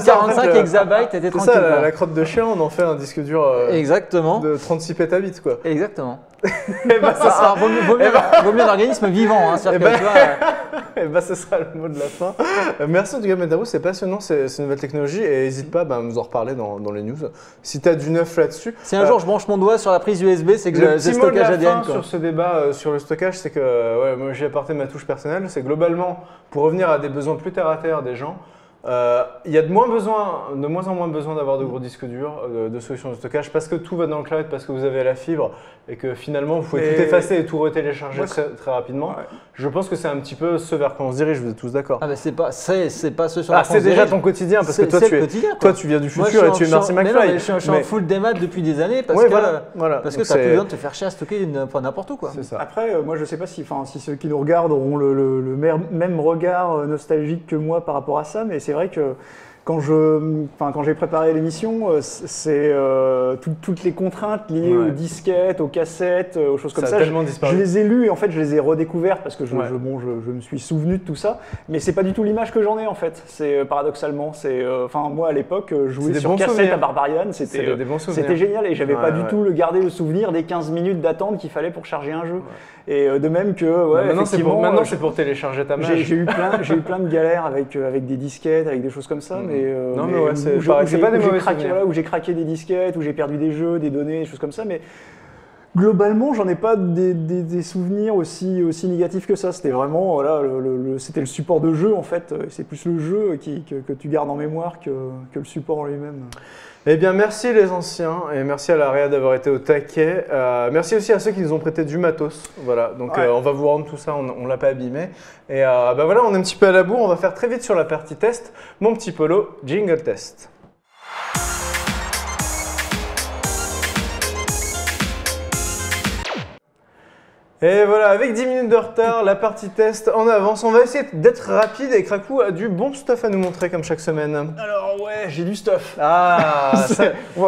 45 exabytes et t'es tranquille. C'est ça, la crotte de chien, on en fait un disque dur exactement. de 36 pétabits, quoi. Exactement. Et bah, ça sera... vaut mieux un organisme vivant. Hein, et bah, ce sera le mot de la fin. Merci en tout cas, Metaverse, c'est passionnant ces nouvelles technologies et n'hésite pas à nous en reparler dans les news. Si tu as du neuf là-dessus. Si un jour je branche mon doigt sur la prise USB, c'est que j'ai le stockage ADN. Sur ce débat sur le stockage, c'est que moi j'ai apporté ma touche personnelle. C'est globalement, pour revenir à des besoins plus terre à terre des gens, il y a de moins en moins besoin d'avoir de gros disques durs, de solutions de stockage, parce que tout va dans le cloud, parce que vous avez la fibre et que finalement vous pouvez tout effacer et tout retélécharger très rapidement. Ouais. Je pense que c'est un petit peu ce vers quoi on se dirige, vous êtes tous d'accord? Ah bah c'est pas ce sur quoi on se dirige. C'est déjà ton quotidien, parce que toi tu viens du futur et tu es Marty McFly. Je suis en full démat depuis des années parce que tu n'as plus besoin de te faire chier à stocker n'importe où. Après, moi je sais pas si ceux qui nous regardent auront le même regard nostalgique que moi par rapport à ça, mais c'est vrai que quand j'ai préparé l'émission, c'est toutes les contraintes liées aux disquettes, aux cassettes, aux choses comme ça. Je les ai lues et en fait je les ai redécouvertes parce que je me suis souvenu de tout ça. Mais c'est pas du tout l'image que j'en ai en fait. C'est paradoxalement, moi à l'époque jouer sur cassette à Barbarian, c'était génial et j'avais pas du tout gardé le souvenir des 15 minutes d'attente qu'il fallait pour charger un jeu. Et de même que maintenant c'est pour télécharger ta mage. J'ai eu plein de galères avec des disquettes, avec des choses comme ça. C'est pas des mauvais souvenirs. Où j'ai craqué des disquettes, où j'ai perdu des jeux, des données, des choses comme ça. Mais globalement, j'en ai pas des souvenirs aussi négatifs que ça. C'était vraiment c'était le support de jeu en fait. C'est plus le jeu que tu gardes en mémoire que le support en lui-même. Eh bien, merci les anciens et merci à la réa d'avoir été au taquet. Merci aussi à ceux qui nous ont prêté du matos. Voilà, donc on va vous rendre tout ça, on l'a pas abîmé. Et voilà, on est un petit peu à la bourre, on va faire très vite sur la partie test. Mon petit Polo, jingle test. Et voilà, avec 10 minutes de retard, la partie test en avance. On va essayer d'être rapide et Krakou a du bon stuff à nous montrer comme chaque semaine. Alors ouais, j'ai du stuff. Ah,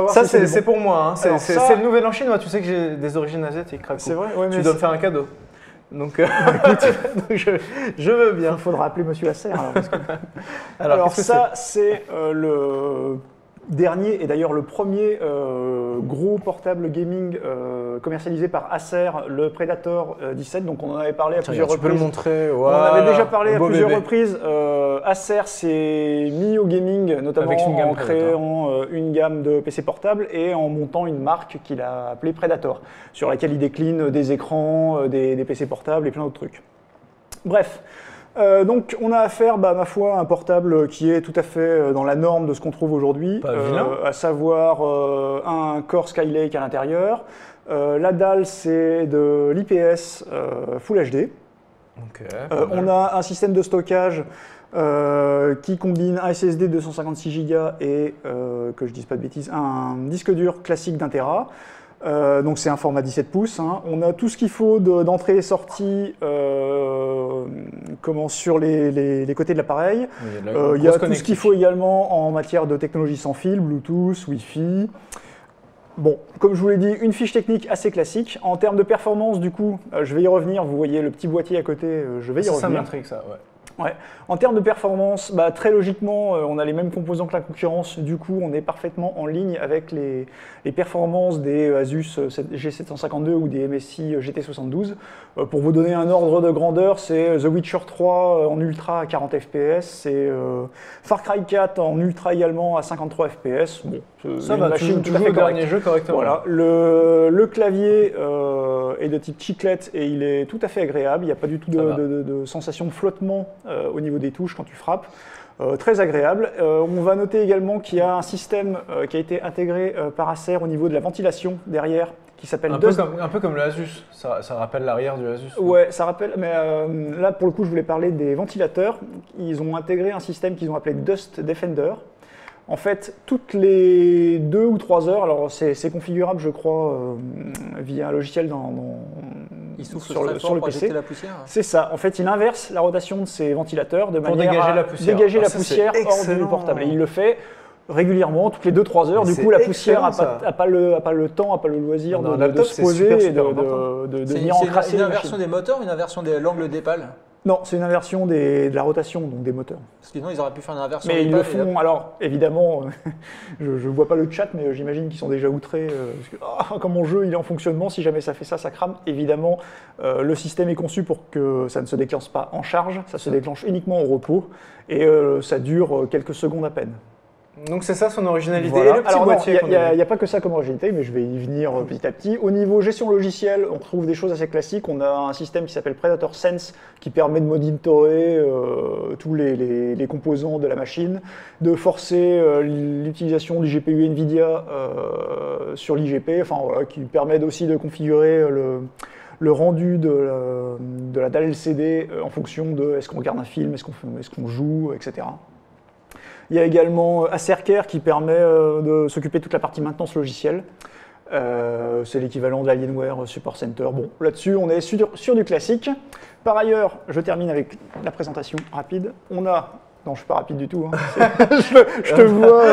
ça c'est pour moi. Hein. C'est le nouvel an chinois. Tu sais que j'ai des origines asiatiques, Krakou. C'est vrai, ouais, tu dois me faire un cadeau. Donc, je veux bien. Il faudra appeler Monsieur Acer. Alors ça, c'est le dernier et d'ailleurs le premier gros portable gaming commercialisé par Acer, le Predator 17. Donc on en avait parlé à plusieurs reprises. Tu peux le montrer. Voilà, on en avait déjà parlé à plusieurs reprises. Acer s'est mis au gaming, notamment en créant une gamme de PC portables et en montant une marque qu'il a appelée Predator, sur laquelle il décline des écrans, des PC portables et plein d'autres trucs. Bref. Donc on a affaire, ma foi, à un portable qui est tout à fait dans la norme de ce qu'on trouve aujourd'hui, à savoir un Core Skylake à l'intérieur. La dalle, c'est de l'IPS Full HD. On a un système de stockage qui combine un SSD de 256 Go et, que je dise pas de bêtises, un disque dur classique d'1 Tera. Donc c'est un format 17 pouces. Hein. On a tout ce qu'il faut d'entrée et sortie sur les côtés de l'appareil. Il y a tout ce qu'il faut également en matière de technologie sans fil, Bluetooth, Wi-Fi. Bon, comme je vous l'ai dit, une fiche technique assez classique. En termes de performance, du coup, je vais y revenir. Vous voyez le petit boîtier à côté, je vais y revenir. Ça m'intrigue ça, ouais. Ouais. En termes de performance, très logiquement, on a les mêmes composants que la concurrence. Du coup, on est parfaitement en ligne avec les performances des Asus G752 ou des MSI GT72. Pour vous donner un ordre de grandeur, c'est The Witcher 3 en ultra à 40 fps, c'est Far Cry 4 en ultra également à 53 fps. Bon, ça va, tu joues le dernier jeu correctement. Voilà. Le clavier est de type chiclette et il est tout à fait agréable. Il n'y a pas du tout de sensation de flottement au niveau des touches quand tu frappes. Très agréable. On va noter également qu'il y a un système qui a été intégré par Acer au niveau de la ventilation derrière, qui s'appelle Dust. Un peu comme le Asus, ça rappelle l'arrière du Asus. Ouais, ça rappelle, mais là pour le coup je voulais parler des ventilateurs. Ils ont intégré un système qu'ils ont appelé Dust Defender. En fait, toutes les 2 ou 3 heures, alors c'est configurable je crois via un logiciel sur le PC. C'est ça. En fait, il inverse la rotation de ces ventilateurs de manière à dégager la poussière hors du portable. Et il le fait régulièrement, toutes les 2-3 heures. Mais du coup, la poussière excellent, n'a pas le temps, n'a pas le loisir Dans un de laptop, se poser c'est et super de venir encrasser C'est une la inversion machine. des moteurs ou une inversion de l'angle des pales? Non, c'est une inversion de la rotation, donc des moteurs. Parce que sinon, ils auraient pu faire une inversion Mais des ils pales. le font, alors évidemment, je ne vois pas le chat, mais j'imagine qu'ils sont déjà outrés. Parce que, comme mon jeu il est en fonctionnement, si jamais ça fait ça, ça crame. Évidemment, le système est conçu pour que ça ne se déclenche pas en charge, ça se déclenche uniquement au repos, et ça dure quelques secondes à peine. Donc c'est ça son originalité. Voilà. Et le petit Alors boîtier. il n'y a pas que ça comme originalité, mais je vais y venir petit à petit. Au niveau gestion logicielle, on retrouve des choses assez classiques. On a un système qui s'appelle Predator Sense qui permet de monitorer tous les composants de la machine, de forcer l'utilisation du GPU NVIDIA sur l'IGP, enfin, voilà, qui permet aussi de configurer le rendu de la dalle LCD en fonction de est-ce qu'on regarde un film, est-ce qu'on joue, etc. Il y a également Acercare qui permet de s'occuper de toute la partie maintenance logicielle. C'est l'équivalent de l'Alienware Support Center. Bon, là-dessus, on est sur du classique. Par ailleurs, je termine avec la présentation rapide. On a... Non, je ne suis pas rapide du tout. Hein. je te vois...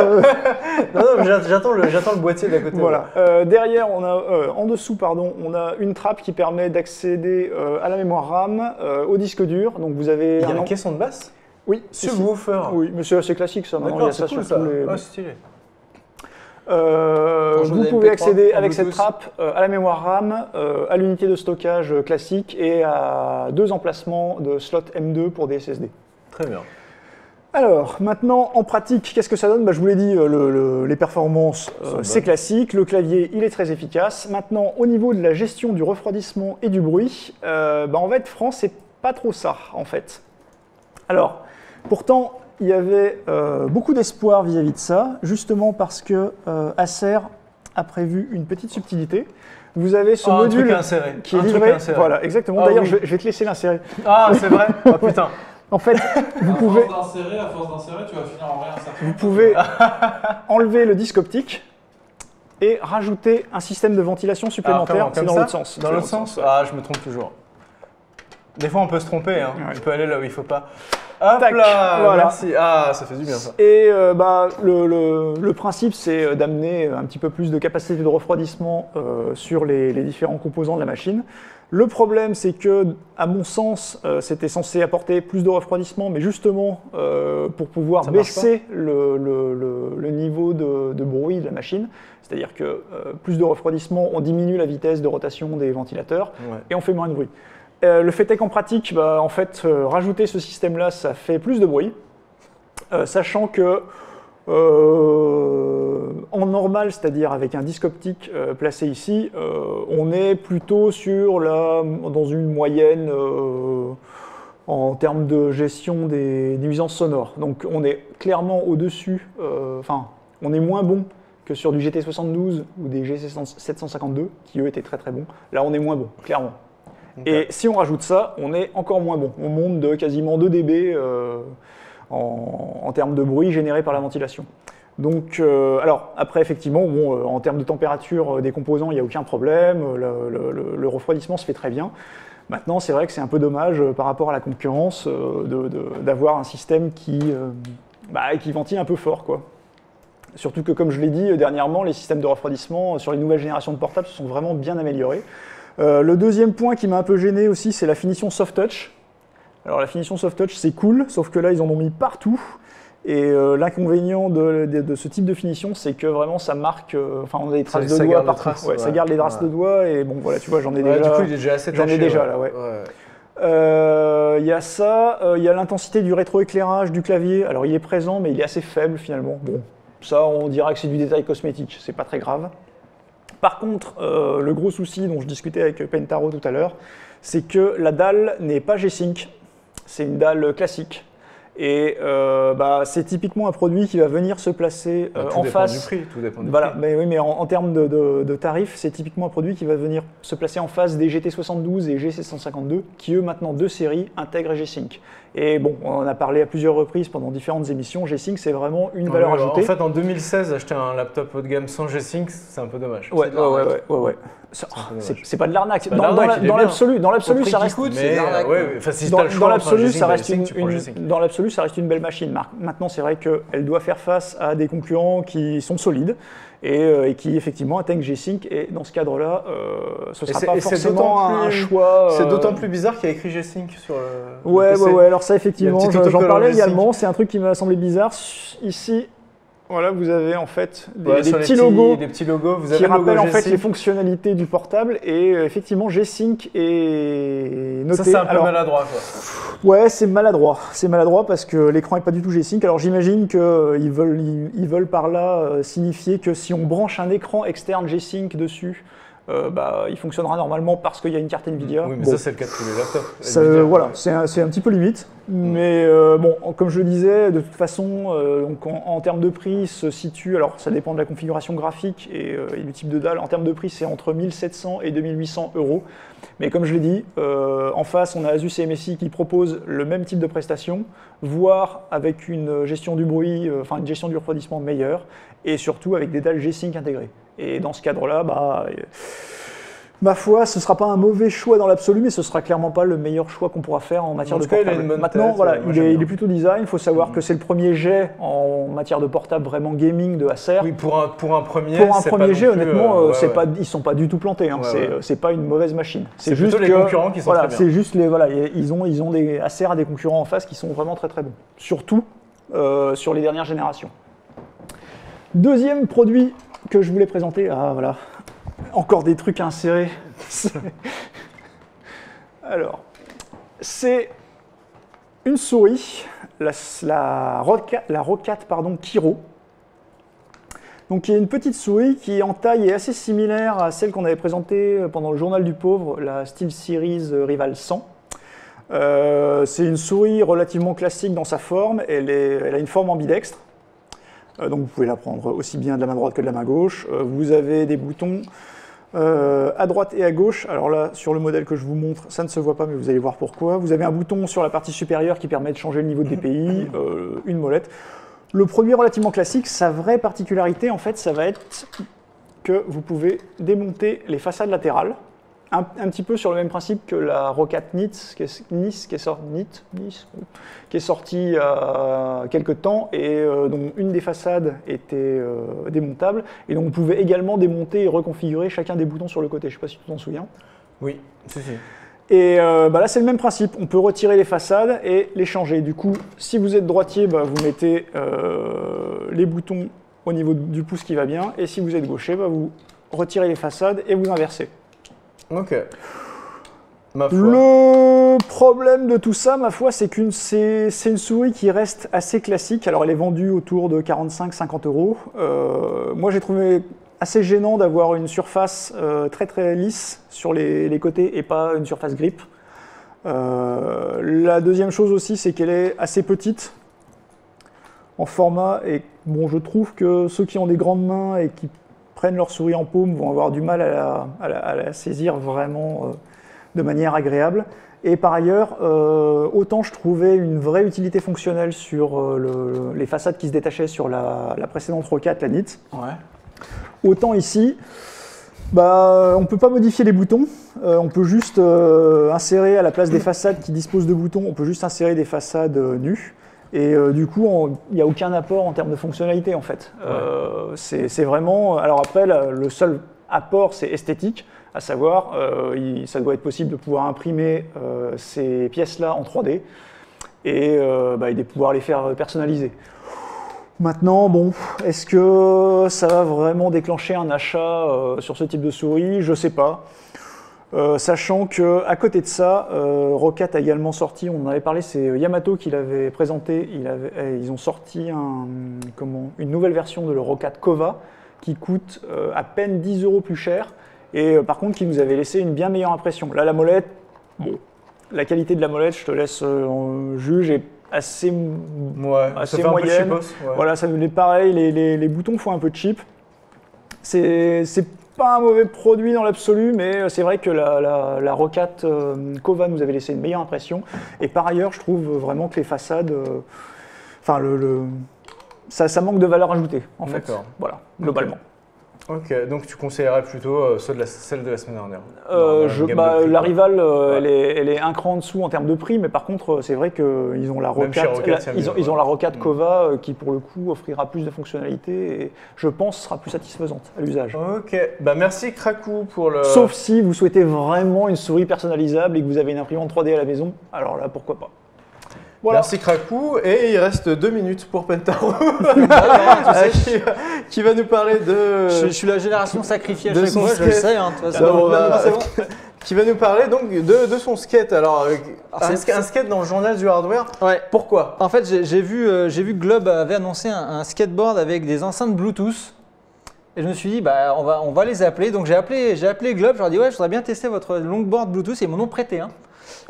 Non, j'attends le boîtier d'à côté. Voilà. Derrière, on a, en dessous, pardon, on a une trappe qui permet d'accéder à la mémoire RAM, au disque dur. Donc vous avez Il y a un caisson de basse. Oui, subwoofer. Oui, mais c'est assez classique ça. Maintenant, il y a ça cool, sur tous les... Ah, c'est stylé. Vous pouvez accéder avec cette trappe à la mémoire RAM, à l'unité de stockage classique et à 2 emplacements de slot M2 pour des SSD. Très bien. Alors, maintenant, en pratique, qu'est-ce que ça donne ? Je vous l'ai dit, les performances, c'est classique. Le clavier, il est très efficace. Maintenant, au niveau de la gestion du refroidissement et du bruit, en fait, France, c'est pas trop ça, en fait. Alors, pourtant, il y avait beaucoup d'espoir vis-à-vis de ça, justement parce que Acer a prévu une petite subtilité. Vous avez ce module qui est livré. Voilà, exactement. D'ailleurs, je vais te laisser l'insérer. Ah, c'est vrai. Oh putain. En fait, vous pouvez. À force d'insérer, tu vas finir en réinsertion. Vous pouvez enlever le disque optique et rajouter un système de ventilation supplémentaire. C'est dans l'autre sens. Dans l'autre sens. Ah, je me trompe toujours. Des fois, on peut se tromper. Hein. Ouais. Je peux aller là où il ne faut pas. Hop Tac, là, voilà. Merci. Ah, ça fait du bien ça. Et le principe, c'est d'amener un petit peu plus de capacité de refroidissement sur les différents composants de la machine. Le problème, c'est que, à mon sens, c'était censé apporter plus de refroidissement, mais justement, pour pouvoir baisser le niveau de bruit de la machine, c'est-à-dire que plus de refroidissement, on diminue la vitesse de rotation des ventilateurs et on fait moins de bruit. Le fait est qu'en pratique, en fait, rajouter ce système-là, ça fait plus de bruit, sachant que en normal, c'est-à-dire avec un disque optique placé ici, on est plutôt dans une moyenne en termes de gestion des nuisances sonores. Donc on est clairement au-dessus, on est moins bon que sur du GT72 ou des GC752, qui eux étaient très très bons. Là, on est moins bon, clairement. Okay. Et si on rajoute ça, on est encore moins bon. On monte de quasiment 2 dB en termes de bruit généré par la ventilation. Donc, alors après, effectivement, en termes de température des composants, il n'y a aucun problème. Le refroidissement se fait très bien. Maintenant, c'est vrai que c'est un peu dommage par rapport à la concurrence d'avoir un système qui ventile un peu fort, quoi. Surtout que, comme je l'ai dit dernièrement, les systèmes de refroidissement sur les nouvelles générations de portables se sont vraiment bien améliorés. Le deuxième point qui m'a un peu gêné aussi, c'est la finition soft touch. Alors la finition soft touch, c'est cool, sauf que là, ils en ont mis partout. Et l'inconvénient de ce type de finition, c'est que vraiment ça marque, on a des traces de doigts partout. Ça garde les traces de doigts et bon, voilà, tu vois, j'en ai déjà. Du coup, il est déjà assez taché. J'en ai déjà là, ouais. Il y a ça, il y a l'intensité du rétroéclairage du clavier. Alors il est présent, mais il est assez faible finalement. Bon, ça, on dira que c'est du détail cosmétique, c'est pas très grave. Par contre, le gros souci dont je discutais avec Pentaro tout à l'heure, c'est que la dalle n'est pas G-Sync, c'est une dalle classique. Et c'est typiquement un produit qui va venir se placer en face. Tout dépend du prix. Voilà, mais oui, mais en termes de tarifs, c'est typiquement un produit qui va venir se placer en face des GT72 et GC152, qui eux maintenant de série intègrent G-Sync. Et bon, on en a parlé à plusieurs reprises pendant différentes émissions. G-Sync, c'est vraiment une valeur ajoutée. En fait, en 2016, acheter un laptop haut de gamme sans G-Sync, c'est un peu dommage. Ouais. C'est pas de l'arnaque. Dans l'absolu, ça reste. Dans l'absolu, l'absolu, ça reste une belle machine. Maintenant, c'est vrai qu'elle doit faire face à des concurrents qui sont solides et qui effectivement atteignent G-Sync. Et dans ce cadre-là, ce ne sera pas forcément un choix. C'est d'autant plus bizarre qu'il y a écrit G-Sync sur le ouais, PC. ouais. Alors ça, effectivement, j'en parlais également. C'est un truc qui m'a semblé bizarre. Ici, voilà, vous avez en fait des petits logos, vous avez qui rappellent en fait les fonctionnalités du portable. Et effectivement, G-Sync est noté. Ça, c'est un peu maladroit, quoi. Ouais, c'est maladroit. C'est maladroit parce que l'écran n'est pas du tout G-Sync. Alors j'imagine qu'ils veulent par là signifier que si on branche un écran externe G-Sync dessus, il fonctionnera normalement parce qu'il y a une carte Nvidia. Oui, mais ça, c'est le cas de tous les laptops. Voilà, c'est un petit peu limite. Mais comme je le disais, de toute façon, donc en termes de prix, il se situe, alors ça dépend de la configuration graphique et du type de dalle. En termes de prix, c'est entre 1700 et 2800 €. Mais comme je l'ai dit, en face, on a Asus et MSI qui proposent le même type de prestation, voire avec une gestion du bruit, une gestion du refroidissement meilleure, et surtout avec des dalles G-Sync intégrées. Et dans ce cadre-là, ma foi, ce ne sera pas un mauvais choix dans l'absolu, mais ce ne sera clairement pas le meilleur choix qu'on pourra faire en matière de portable. Maintenant, il est plutôt design. Il faut savoir que c'est le premier jet en matière de portable vraiment gaming de Acer. Oui, pour un premier jet, honnêtement, ils ne sont pas du tout plantés. Hein. C'est pas une mauvaise machine. C'est juste les concurrents qui sont très bien. C'est juste Acer a des concurrents en face qui sont vraiment très très bons. Surtout sur les dernières générations. Deuxième produit que je voulais présenter, encore des trucs à insérer. Alors, c'est une souris, la Roccat Kiro. Donc, qui est une petite souris qui en taille est assez similaire à celle qu'on avait présentée pendant le Journal du Pauvre, la SteelSeries Rival 100. C'est une souris relativement classique dans sa forme. Elle a une forme ambidextre. Donc vous pouvez la prendre aussi bien de la main droite que de la main gauche. Vous avez des boutons à droite et à gauche. Alors là, sur le modèle que je vous montre, ça ne se voit pas, mais vous allez voir pourquoi. Vous avez un bouton sur la partie supérieure qui permet de changer le niveau de DPI, une molette. Le produit relativement classique, sa vraie particularité, en fait, ça va être que vous pouvez démonter les façades latérales. Un petit peu sur le même principe que la Roccat Nice qui est sortie il y a quelques temps et dont une des façades était démontable. Et donc on pouvait également démonter et reconfigurer chacun des boutons sur le côté. Je ne sais pas si tu t'en souviens. Oui, si. Et là c'est le même principe. On peut retirer les façades et les changer. Du coup, si vous êtes droitier, vous mettez les boutons au niveau du pouce qui va bien. Et si vous êtes gaucher, vous retirez les façades et vous inversez. Ok. Ma foi. Le problème de tout ça, ma foi, c'est c'est une souris qui reste assez classique. Alors, elle est vendue autour de 45-50 €. Moi, j'ai trouvé assez gênant d'avoir une surface très très lisse sur les côtés et pas une surface grip. La deuxième chose aussi, c'est qu'elle est assez petite en format. Et bon, je trouve que ceux qui ont des grandes mains et qui prennent leur souris en paume vont avoir du mal à la saisir vraiment de manière agréable. Et par ailleurs, autant je trouvais une vraie utilité fonctionnelle sur les façades qui se détachaient sur la précédente Roccat, la NIT. Ouais. Autant ici, on ne peut pas modifier les boutons. On peut juste insérer à la place des façades qui disposent de boutons, on peut juste insérer des façades nues. Et du coup, il n'y a aucun apport en termes de fonctionnalité en fait. Ouais. C'est vraiment. Alors après, le seul apport, c'est esthétique, à savoir, ça doit être possible de pouvoir imprimer ces pièces-là en 3D et de pouvoir les faire personnaliser. Maintenant, est-ce que ça va vraiment déclencher un achat sur ce type de souris? Je ne sais pas. Sachant qu'à côté de ça, Roccat a également sorti, on en avait parlé, c'est Yamato qui l'avait présenté, ils ont sorti une nouvelle version de leur Roccat Kova qui coûte à peine 10 € plus cher et par contre qui nous avait laissé une bien meilleure impression. Là, la molette, la qualité de la molette, je te laisse juger, est assez moyenne. Voilà, ça est pareil, les boutons font un peu cheap. C'est pas un mauvais produit dans l'absolu, mais c'est vrai que la Roccat Kova nous avait laissé une meilleure impression. Et par ailleurs, je trouve vraiment que les façades, ça manque de valeur ajoutée, en fait. Voilà, globalement. Ok, donc tu conseillerais plutôt celle de la semaine dernière. La Rival, elle est un cran en dessous en termes de prix, mais par contre, c'est vrai qu'ils ont la Rocade Kova qui, pour le coup, offrira plus de fonctionnalités et, je pense, sera plus satisfaisante à l'usage. Ok, merci Krakou pour le... Sauf si vous souhaitez vraiment une souris personnalisable et que vous avez une imprimante 3D à la maison, alors là, pourquoi pas. Voilà. Merci Krakou, et il reste 2 minutes pour Pentaro qui va nous parler de... Je suis la génération sacrifiée à chaque fois, je le sais. Hein, qui va nous parler donc de son skate. Alors, un skate dans le journal du hardware, ouais. Pourquoi? En fait, j'ai vu que Globe avait annoncé un skateboard avec des enceintes Bluetooth. Et je me suis dit, on va les appeler. Donc j'ai appelé Globe, je leur ai dit, ouais, je voudrais bien tester votre longboard Bluetooth, et ils m'en ont prêté un.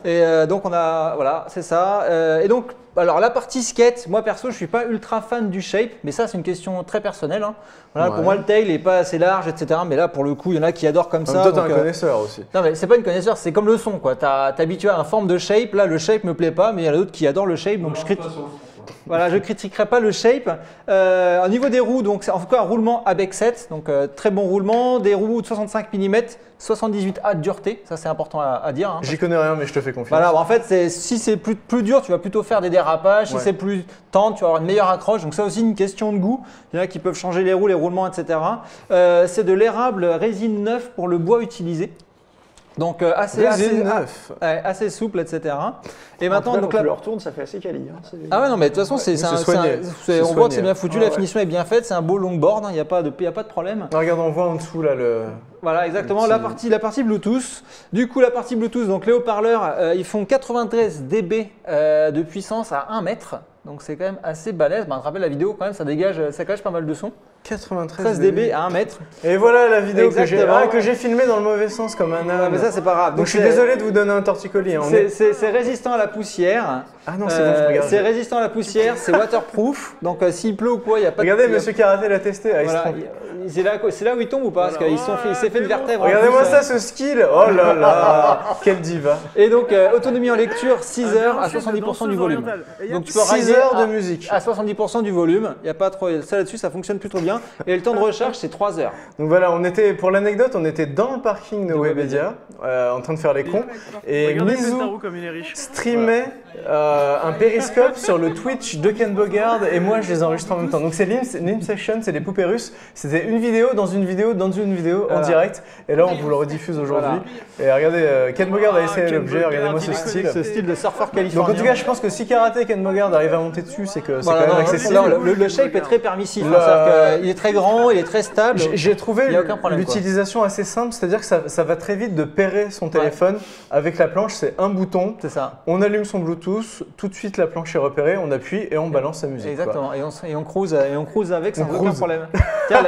Et donc voilà, c'est ça. Et donc, alors la partie skate, moi perso, je suis pas ultra fan du shape, mais ça c'est une question très personnelle. Hein. Voilà, ouais. Pour moi le tail est pas assez large, etc. Mais là pour le coup, il y en a qui adorent comme ça. Toi, t'es un connaisseur aussi. Non mais c'est pas une connaisseur, c'est comme le son quoi. T'es habitué à une forme de shape, là le shape me plaît pas, mais il y en a d'autres qui adorent le shape, donc je critiquerai pas le shape. Au niveau des roues, donc c'est en tout cas un roulement ABEX 7, donc très bon roulement, des roues de 65 mm, 78A de dureté, ça c'est important à dire. Hein, J'y connais rien mais je te fais confiance. Voilà, en fait si c'est plus dur, tu vas plutôt faire des dérapages, si c'est plus tendre, tu vas avoir une meilleure accroche, donc ça aussi une question de goût. Il y en a qui peuvent changer les roues, les roulements, etc. C'est de l'érable résine 9 pour le bois utilisé. Donc assez souple, etc. Et maintenant, donc là, quand tu le retournes, ça fait assez quali. Hein, ah ouais, non, mais de toute façon, on voit que c'est bien foutu, la finition est bien faite, c'est un beau longboard, il n'y a pas de problème. Regarde, on voit en dessous là le. Voilà, exactement, la partie Bluetooth. Du coup, la partie Bluetooth, donc les haut-parleurs, ils font 93 dB de puissance à 1 mètre. Donc c'est quand même assez balèze. Je me rappelle la vidéo quand même, ça dégage pas mal de son. 93 dB à 1 mètre. Et voilà la vidéo que j'ai filmée dans le mauvais sens comme un âne. Mais ça c'est pas grave. Donc je suis désolé de vous donner un torticolis. Hein. C'est résistant à la poussière. Ah non, c'est bon, je regarde. C'est résistant à la poussière, c'est waterproof. Donc s'il pleut ou quoi, il n'y a pas Regardez, Monsieur Karaté l'a testé. Voilà, c'est là où il tombe ou pas? Parce qu'il s'est fait une vertèbre. Regardez-moi ça, ce skill. Oh là là, quel diva. Et donc autonomie en lecture 6 heures à 70% du volume. Donc tu peux 6 heures de musique à 70% du volume. Il n'y a pas trop ça là-dessus, ça fonctionne plutôt bien. Et le temps de recharge, c'est 3 heures. Donc voilà, pour l'anecdote, on était dans le parking de Webedia, en train de faire les cons. Et Mizou streamait un périscope sur le Twitch de Ken Bogard, et moi je les enregistre en même temps. Donc c'est l'Inception, c'est les poupées russes. C'était une vidéo dans une vidéo dans une vidéo en direct. Et là on vous le rediffuse aujourd'hui. Et regardez, Ken Bogard a essayé l'objet, regardez-moi ce style. Ce style de surfeur californien. Donc en tout cas, je pense que si Karaté et Ken Bogard arrivent à monter dessus, c'est que c'est quand même accessible. Le shape est très permissif. Il est très grand, il est très stable. J'ai trouvé l'utilisation assez simple, c'est-à-dire que ça va très vite de pairer son téléphone avec la planche. C'est un bouton. C'est ça. On allume son Bluetooth, tout de suite la planche est repérée, on appuie et on balance sa musique. Exactement. Et on cruise avec sans aucun problème. Tiens,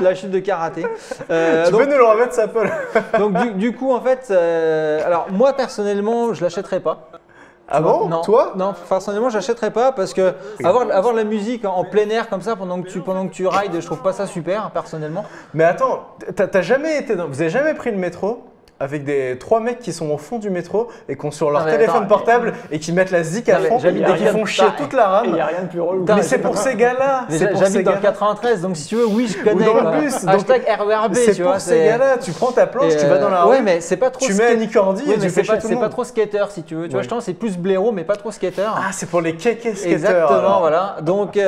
la chute de Karaté. Tu peux nous le remettre, ça Paul? Donc du coup en fait, alors moi personnellement, je l'achèterais pas. Ah bon? Non, toi? Non, personnellement, j'achèterais pas parce que avoir la musique en plein air comme ça pendant que tu rides, je trouve pas ça super personnellement. Mais attends, vous avez jamais pris le métro avec 3 mecs qui sont au fond du métro et qui ont sur leur téléphone portable et qui mettent la zik à fond et qui font chier toute la rame? Il n'y a rien de plus relou. Mais c'est pour ces gars-là. J'habite dans le 93, donc si tu veux, oui, je connais. Ou dans le bus. Hashtag RERB, c'est pour ces gars-là. Tu prends ta planche, tu vas dans la rue. Ouais, mais c'est pas trop. Tu mets Annie Cordy et tu fais chier tout le monde. C'est pas trop skater si tu veux. Tu vois, je pense c'est plus blaireau, mais pas trop skater. Ah, c'est pour les kékés skaters. Exactement, voilà. Donc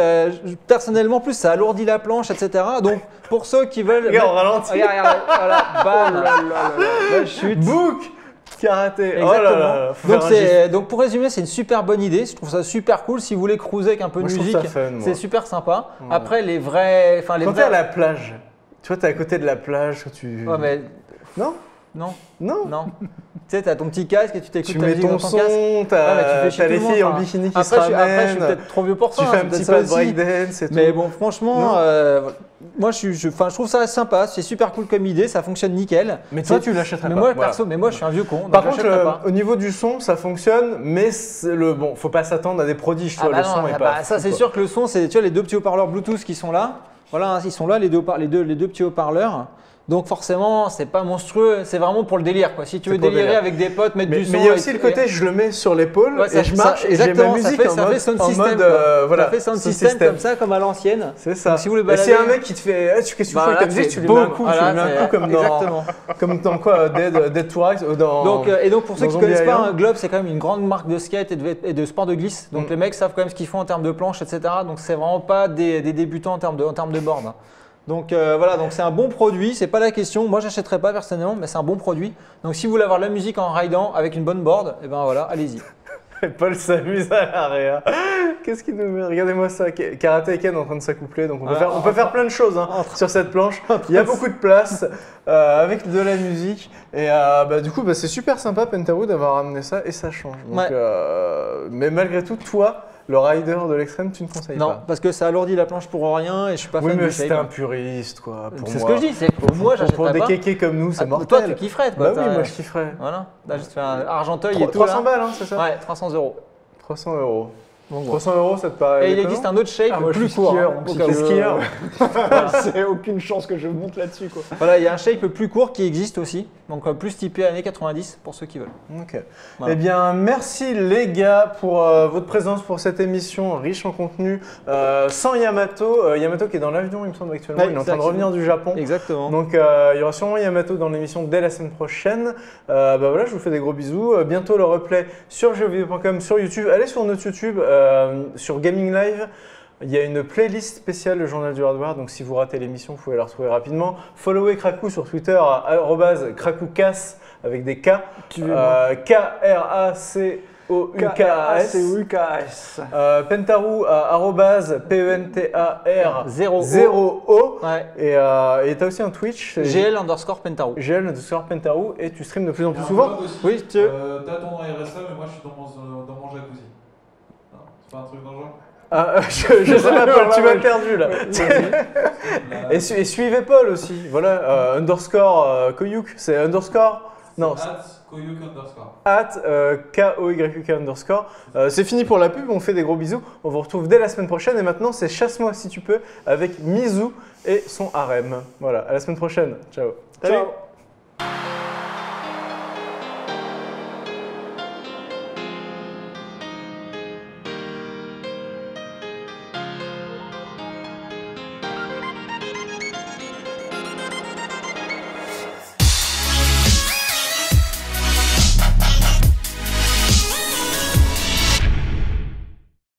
personnellement, plus ça alourdit la planche, etc. Donc pour ceux qui veulent. Regarde, on ralentit. Regarde, voilà, bam, la chute. Book. Karaté. Exactement. Oh là là, donc pour résumer, c'est une super bonne idée. Je trouve ça super cool. Si vous voulez cruiser avec un peu de musique, c'est super sympa. Ouais. Après, quand t'es à la plage, tu vois, t'es à côté de la plage, Ouais, mais. Non. Non. Tu sais, t'as ton petit casque et tu t'écoutes ta musique dans ton casque. T'as les filles en bikini qui se ramènent. Après, je suis peut-être trop vieux pour ça. Tu fais un petit pas de breakdance et tout. Mais bon, franchement, moi, je trouve ça sympa. C'est super cool comme idée. Ça fonctionne nickel. Mais toi, tu l'achèterais pas. Moi, perso, moi, je suis un vieux con. Par contre, au niveau du son, ça fonctionne, mais faut pas s'attendre à des prodiges. Le son est pas. Ça, c'est sûr que le son, c'est les 2 petits haut-parleurs Bluetooth qui sont là. Voilà, ils sont là, les deux petits haut-parleurs. Donc forcément, c'est pas monstrueux, c'est vraiment pour le délire quoi. Si tu veux délirer avec des potes, mettre du son. Mais il y a aussi le côté, je le mets sur l'épaule et je marche et j'ai ma musique ça fait sound system. Ça fait sound system comme ça, comme à l'ancienne. C'est ça. Si vous le baladez, et s'il y a un mec qui te fait, qu'est-ce que tu fais avec ta musique, tu lui mets un coup, comme dans quoi, Dead to Rise. Et donc pour ceux qui ne connaissent pas, Globe c'est quand même une grande marque de skate et de sport de glisse. Donc les mecs savent quand même ce qu'ils font en termes de planches, etc. Donc c'est vraiment pas des débutants en termes de board. Donc voilà, donc c'est un bon produit, c'est pas la question. Moi, j'achèterais pas personnellement, mais c'est un bon produit. Donc si vous voulez avoir la musique en ridant avec une bonne board, et ben voilà, allez-y. Paul s'amuse à l'arrière. Qu'est-ce qu'il nous met? Regardez-moi ça. Karate et Ken en train de s'accoupler. Donc on peut faire plein de choses sur cette planche. Il y a beaucoup de place avec de la musique. Et du coup, c'est super sympa, Pentaru, d'avoir amené ça et ça change. Donc, mais malgré tout, toi, le rider de l'extrême, tu ne conseilles pas? Non, parce que ça alourdit la planche pour rien et je suis pas fan du shape. Oui, mais c'est un puriste, quoi. C'est ce que je dis, c'est pour moi, j'achèterais pas. Pour des kékés comme nous, c'est mortel. Toi, tu kifferais, quoi. Bah oui, moi, je kifferais. Voilà, là, je te fais un Argenteuil et tout. 300 balles, c'est ça? Ouais, 300 €. 300 €. Donc, 300 €, ça te paraît? Et il existe un autre shape plus court. Skieur. C'est aucune chance que je monte là-dessus, quoi. Voilà, il y a un shape plus court qui existe aussi, donc plus typé années 90 pour ceux qui veulent. Ok. Voilà. Eh bien, merci les gars pour votre présence pour cette émission riche en contenu. Sans Yamato, Yamato qui est dans l'avion, il me semble actuellement, il est en train de revenir du Japon. Exactement. Donc il y aura sûrement Yamato dans l'émission dès la semaine prochaine. Voilà, je vous fais des gros bisous. Bientôt le replay sur jeuxvideo.com, sur YouTube. Allez sur notre YouTube. Sur Gaming Live, il y a une playlist spéciale le journal du hardware, donc si vous ratez l'émission, vous pouvez la retrouver rapidement. Followez Krakou sur Twitter, @KrakouKas avec des K, KRACOUKAS. Pentaru @pentar0O. Et tu as aussi un Twitch. GL_Pentaru. GL_Pentaru et tu streams de plus en plus souvent. Oui, tu as ton RSA, mais moi je suis dans mon jacuzzi. C'est pas un truc dangereux? Je sais pas, Paul, tu m'as perdu là. Et suivez Paul aussi. Voilà, _Koyuk, c'est underscore. Non, @Koyuk underscore. @KOYUK underscore. C'est fini pour la pub, on fait des gros bisous. On vous retrouve dès la semaine prochaine. Et maintenant, c'est Chasse-moi si tu peux avec Mizu et son harem. Voilà, à la semaine prochaine. Ciao. Ciao.